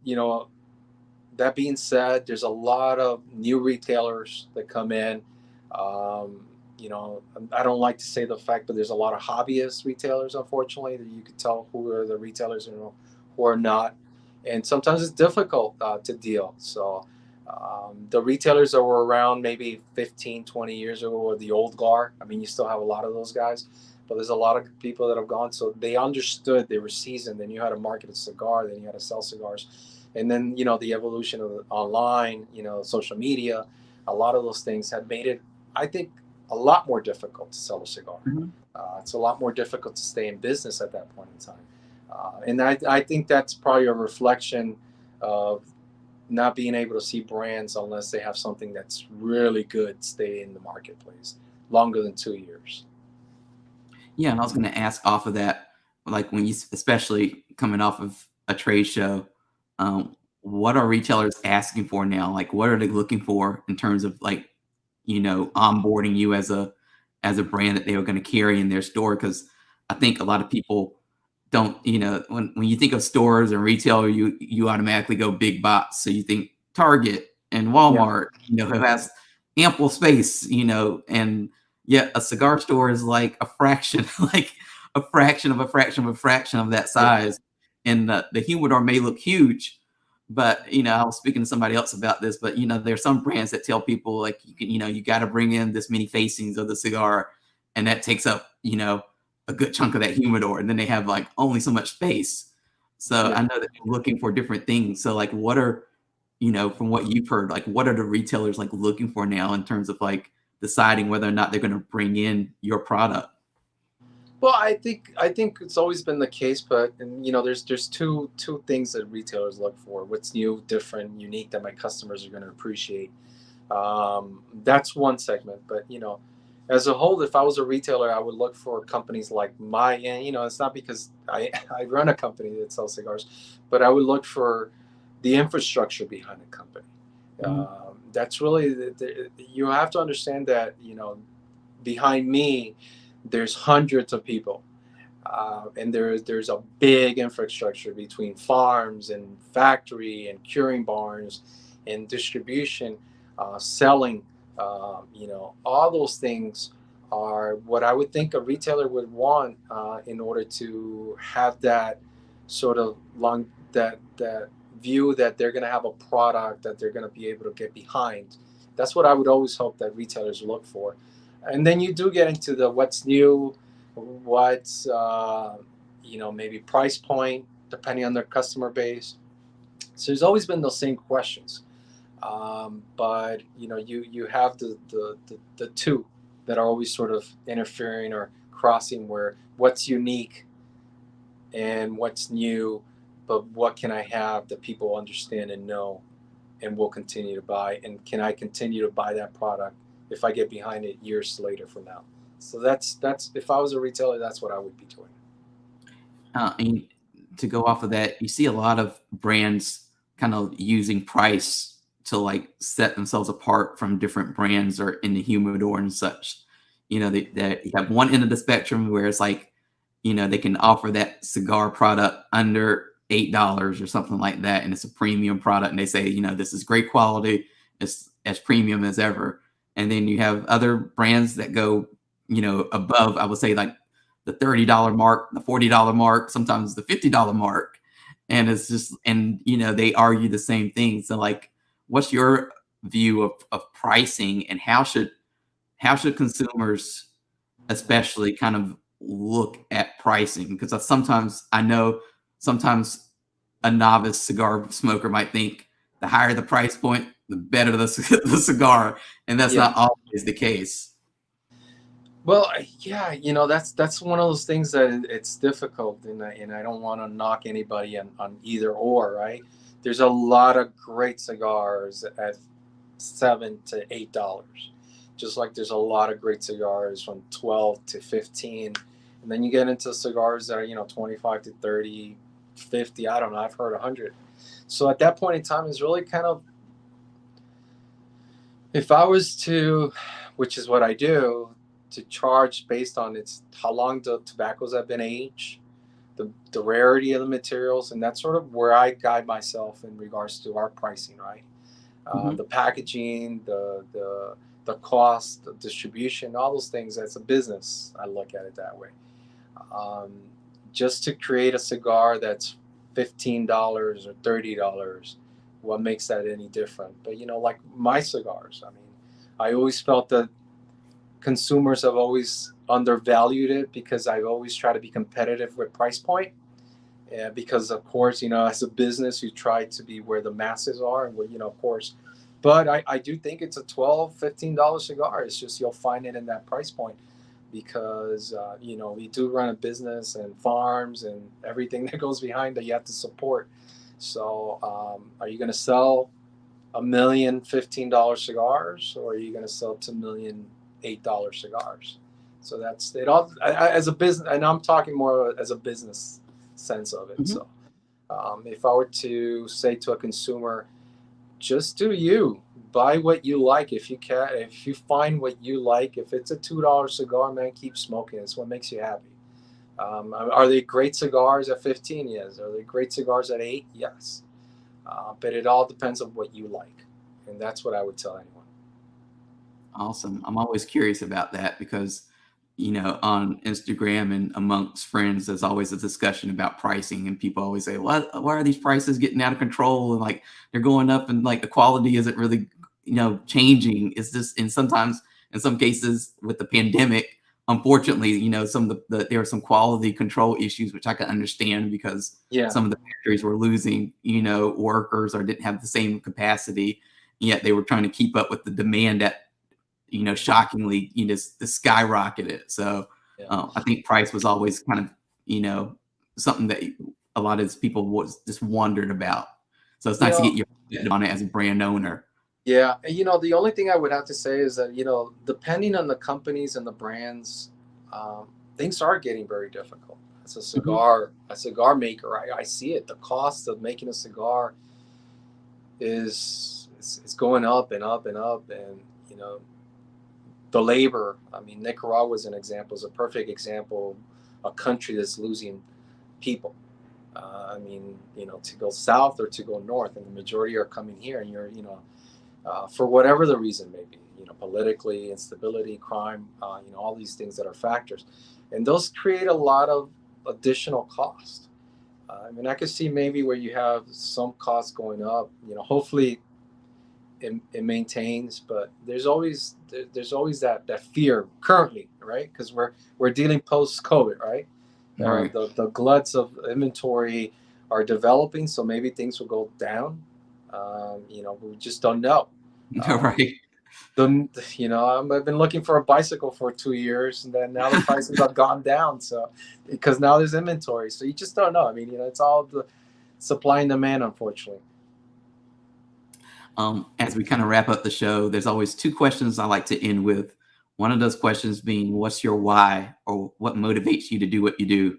Speaker 2: that being said, there's a lot of new retailers that come in. Um, I don't like to say the fact, but there's a lot of hobbyist retailers, unfortunately, that you could tell who are the retailers and who are not. And sometimes it's difficult to deal. So the retailers that were around maybe 15, 20 years ago were the old guard. I mean, you still have a lot of those guys, but there's a lot of people that have gone. So they understood, they were seasoned. They knew how to market a cigar. They knew how to sell cigars. And then the evolution of online, social media, a lot of those things have made it, I think, a lot more difficult to sell a cigar.
Speaker 1: Mhm.
Speaker 2: It's a lot more difficult to stay in business at that point in time. And I think that's probably a reflection of not being able to see brands unless they have something that's really good stay in the marketplace longer than 2 years.
Speaker 1: Yeah, and I was going to ask off of that, like when especially coming off of a trade show, what are retailers asking for now? Like, what are they looking for in terms of like, onboarding you as a brand that they were going to carry in their store. Because I think a lot of people don't, when you think of stores and retail, you automatically go big box. So you think Target and
Speaker 2: Yeah.
Speaker 1: Walmart, who has ample space, and yet a cigar store is like a fraction, like a fraction of a fraction of a fraction of that
Speaker 2: Yeah.
Speaker 1: size. And the humidor may look huge, but I was speaking to somebody else about this, but there's some brands that tell people like you got to bring in this many facings of the cigar, and that takes up a good chunk of that humidor, and then they have like only so much space. So I
Speaker 2: Yeah.
Speaker 1: know that they're looking for different things. So like, what are from what you've heard, like what are the retailers like looking for now in terms of like deciding whether or not they're going to bring in your product?
Speaker 2: Well, I think it's always been the case, but there's two things that retailers look for: what's new, different, unique that my customers are going to appreciate. That's one segment, but as a whole, if I was a retailer, I would look for companies like and it's not because I I run a company that sells cigars, but I would look for the infrastructure behind the company.
Speaker 1: Mhm.
Speaker 2: That's really you have to understand that behind me, there's hundreds of people, and there's a big infrastructure between farms and factory and curing barns and distribution, selling. All those things are what I would think a retailer would want in order to have that sort of that view that they're going to have a product that they're going to be able to get behind. That's what I would always hope that retailers look for. And then you do get into the what's new, what's maybe price point depending on their customer base. So there's always been those same questions, but you have the two that are always sort of interfering or crossing, where what's unique and what's new, but what can I have that people understand and know and will continue to buy, and can I continue to buy that product if I get behind it years later from now. So that's if I was a retailer, that's what I would be doing.
Speaker 1: And to go off of that, you see a lot of brands kind of using price to like set themselves apart from different brands or in the humidor and such. They you have one end of the spectrum where it's like, they can offer that cigar product under $8 or something like that, and it's a premium product, and they say, this is great quality, it's as premium as ever. And then you have other brands that go, above, I would say like the $30 mark, the $40 mark, sometimes the $50 mark. And it's just, and they argue the same thing. So like, what's your view of pricing, and how should consumers especially kind of look at pricing? Because I know sometimes a novice cigar smoker might think the higher the price point, the better the cigar, and that's
Speaker 2: Yeah.
Speaker 1: not always the case.
Speaker 2: Well, yeah, that's one of those things that it's difficult, and I don't want to knock anybody on either or, right? There's a lot of great cigars at $7 to $8, just like there's a lot of great cigars from 12 to 15, and then you get into cigars that are 25 to 30, 50. I don't know. I've heard 100. So at that point in time, it's really kind of, if I was to, which is what I do, to charge based on its how long the tobaccos have been aged, the rarity of the materials, and that's sort of where I guide myself in regards to our pricing, right?
Speaker 1: Mhm.
Speaker 2: The packaging, the cost, the distribution, all those things. As a business, I look at it that way. Um, just to create a cigar that's $15 or $30, what makes that any different? But like my cigars, I mean, I always felt that consumers have always undervalued it because I've always tried to be competitive with price point. Because of course, as a business, you try to be where the masses are, and of course. But I do think it's a $12, $15 cigar. It's just you'll find it in that price point because we do run a business and farms and everything that goes behind that you have to support. So are you going to sell $1,000,000 cigars, or are you going to sell $2,000,000 $8 cigars? So that's it all as a business, and I'm talking more as a business sense of it.
Speaker 1: Mhm.
Speaker 2: So if I were to say to a consumer, just do you. Buy what you like. If you can, if you find what you like, if it's a $2 cigar, man, keep smoking. It's what makes you happy. Are they great cigars at 15? Yes. Are they great cigars at 8? Yes. But it all depends on what you like, and that's what I would tell anyone.
Speaker 1: Awesome. I'm always curious about that because, on Instagram and amongst friends, there's always a discussion about pricing, and people always say, why are these prices getting out of control? And like they're going up, and like the quality isn't really, changing. It's just, and sometimes in some cases with the pandemic, unfortunately, some of there are some quality control issues, which I can understand because
Speaker 2: Yeah.
Speaker 1: some of the factories were losing, workers or didn't have the same capacity, yet they were trying to keep up with the demand at shockingly, the skyrocketed. So
Speaker 2: Yeah.
Speaker 1: I think price was always kind of, something that a lot of people was just wondered about. So it's
Speaker 2: You
Speaker 1: nice to
Speaker 2: know,
Speaker 1: get your perspective on it as a brand owner.
Speaker 2: yeah. The only thing I would have to say is that, depending on the companies and the brands, things are getting very difficult. As
Speaker 1: Mhm.
Speaker 2: a cigar maker, I see it. The cost of making a cigar is going up and up and up. And, you know, the labor, I mean, Nicaragua is an example, is a perfect example, a country that's losing people. I mean, to go south or to go north, and the majority are coming here, and for whatever the reason may be, politically, instability, crime, all these things that are factors, and those create a lot of additional cost. I mean, I could see maybe where you have some costs going up. Hopefully it maintains, but there's always that fear currently, right? Because we're dealing post COVID, right?
Speaker 1: All right.
Speaker 2: The gluts of inventory are developing, so maybe things will go down. We just don't know.
Speaker 1: All
Speaker 2: Um,
Speaker 1: right.
Speaker 2: I've been looking for a bicycle for 2 years, and then now the prices have gone down. So, because now there's inventory, so you just don't know. I mean, it's all the supply and demand, unfortunately.
Speaker 1: As we kind of wrap up the show, there's always two questions I like to end with. One of those questions being, what's your why, or what motivates you to do what you do?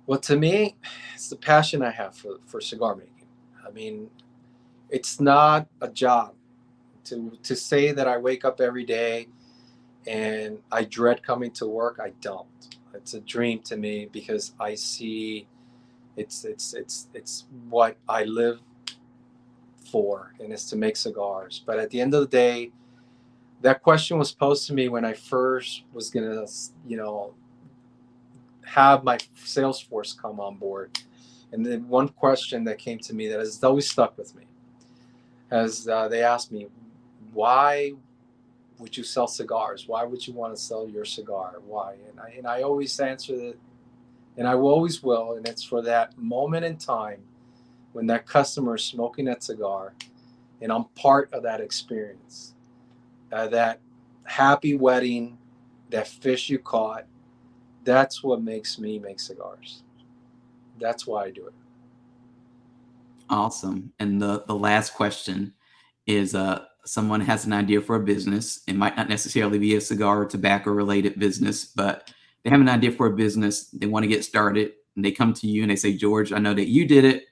Speaker 2: Well, to me, it's the passion I have for cigar making. I mean, it's not a job. To say that I wake up every day and I dread coming to work, I don't. It's a dream to me because I see it's what I live for, and it's to make cigars. But at the end of the day, that question was posed to me when I first was gonna, have my sales force come on board. And then one question that came to me that has always stuck with me, as they asked me, why would you sell cigars? Why would you want to sell your cigar? Why? And I always answer that, and I always will. And it's for that moment in time when that customer is smoking that cigar, and I'm part of that experience, that happy wedding, that fish you caught. That's what makes me make cigars. That's why I do it.
Speaker 1: Awesome. And the last question is, someone has an idea for a business. It might not necessarily be a cigar or tobacco related business, but they have an idea for a business. They want to get started, and they come to you and they say, George, I know that you did it.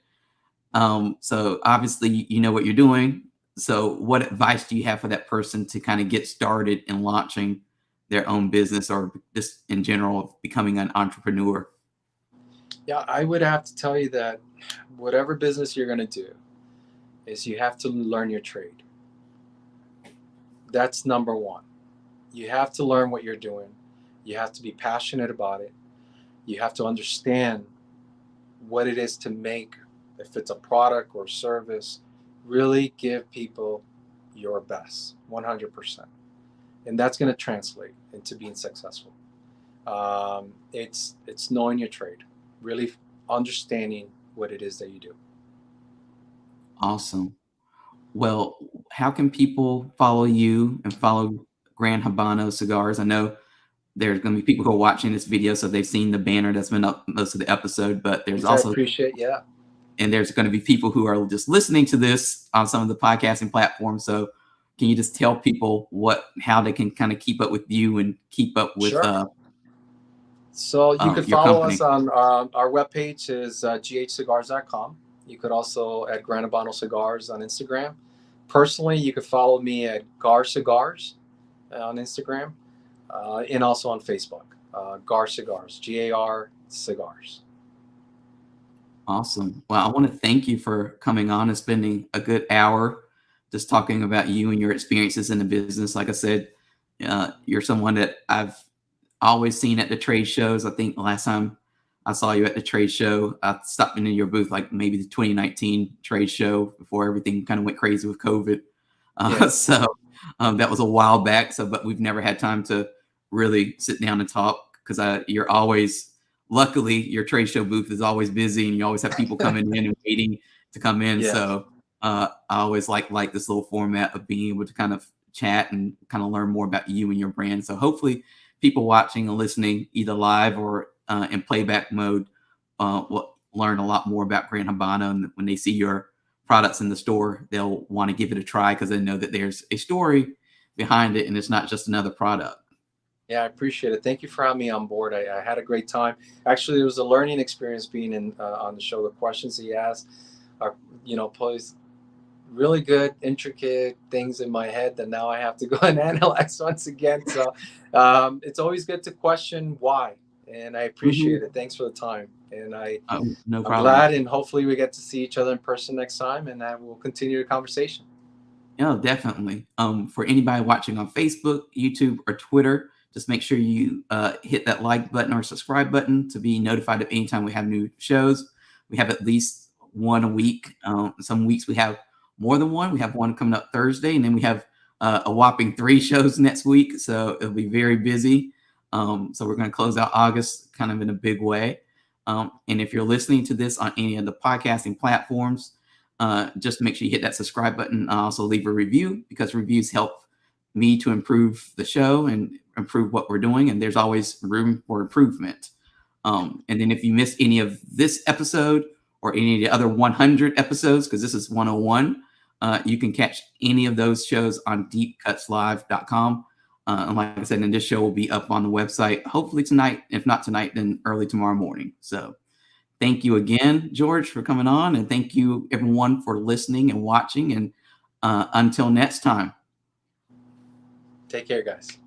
Speaker 1: So obviously you know what you're doing. So what advice do you have for that person to kind of get started in launching their own business, or just in general becoming an entrepreneur?
Speaker 2: Yeah, I would have to tell you that whatever business you're going to do is you have to learn your trade. That's number one. You have to learn what you're doing. You have to be passionate about it. You have to understand what it is to make, if it's a product or service, really give people your best, 100%. And that's going to translate into being successful. It's knowing your trade, really understanding what it is that you do.
Speaker 1: Awesome. Well, how can people follow you and follow Gran Habano Cigars? I know there's going to be people who are watching this video, so they've seen the banner that's been up most of the episode, but there's
Speaker 2: Which I
Speaker 1: also,
Speaker 2: appreciate. Yeah.
Speaker 1: and there's going to be people who are just listening to this on some of the podcasting platforms. So can you just tell people how they can kind of keep up with you and keep up with
Speaker 2: Sure. So you could
Speaker 1: your
Speaker 2: follow us
Speaker 1: company?
Speaker 2: on our webpage is ghcigars.com. You could also at Gran Habano Cigars on Instagram. Personally, you could follow me at Gar Cigars on Instagram, and also on Facebook. Gar Cigars, GAR Cigars.
Speaker 1: Awesome. Well, I want to thank you for coming on and spending a good hour just talking about you and your experiences in the business. Like I said, you're someone that I've always seen at the trade shows. I think the last time I saw you at the trade show, I stopped into your booth like maybe the 2019 trade show before everything kind of went crazy with COVID.
Speaker 2: Yeah.
Speaker 1: So that was a while back. So, but we've never had time to really sit down and talk because you're always, luckily, your trade show booth is always busy and you always have people coming in and waiting to come in.
Speaker 2: Yeah.
Speaker 1: So I always like this little format of being able to kind of chat and kind of learn more about you and your brand. So hopefully people watching and listening either live or in playback mode will learn a lot more about Gran Habano. And when they see your products in the store, they'll want to give it a try because they know that there's a story behind it and it's not just another product.
Speaker 2: Yeah, I appreciate it. Thank you for having me on board. I had a great time. Actually, it was a learning experience being in on the show. The questions he asked are, posed really good, intricate things in my head that now I have to go and analyze once again. So it's always good to question why, and I appreciate it. Thanks for the time, and
Speaker 1: No
Speaker 2: I'm
Speaker 1: problem.
Speaker 2: glad, and hopefully we get to see each other in person next time, and we'll continue the conversation.
Speaker 1: Yeah, definitely. For anybody watching on Facebook, YouTube, or Twitter, just make sure you hit that like button or subscribe button to be notified of anytime we have new shows. We have at least one a week. Some weeks we have more than one. We have one coming up Thursday, and then we have a whopping 3 shows next week. So it'll be very busy. So we're going to close out August kind of in a big way. And if you're listening to this on any of the podcasting platforms, just make sure you hit that subscribe button and also leave a review because reviews help me to improve the show and improve what we're doing. And there's always room for improvement. And then if you missed any of this episode or any of the other 100 episodes, because this is 101, you can catch any of those shows on deepcutslive.com. And like I said, and this show will be up on the website, hopefully tonight. If not tonight, then early tomorrow morning. So thank you again, George, for coming on. And thank you, everyone, for listening and watching. And until next time.
Speaker 2: Take care, guys.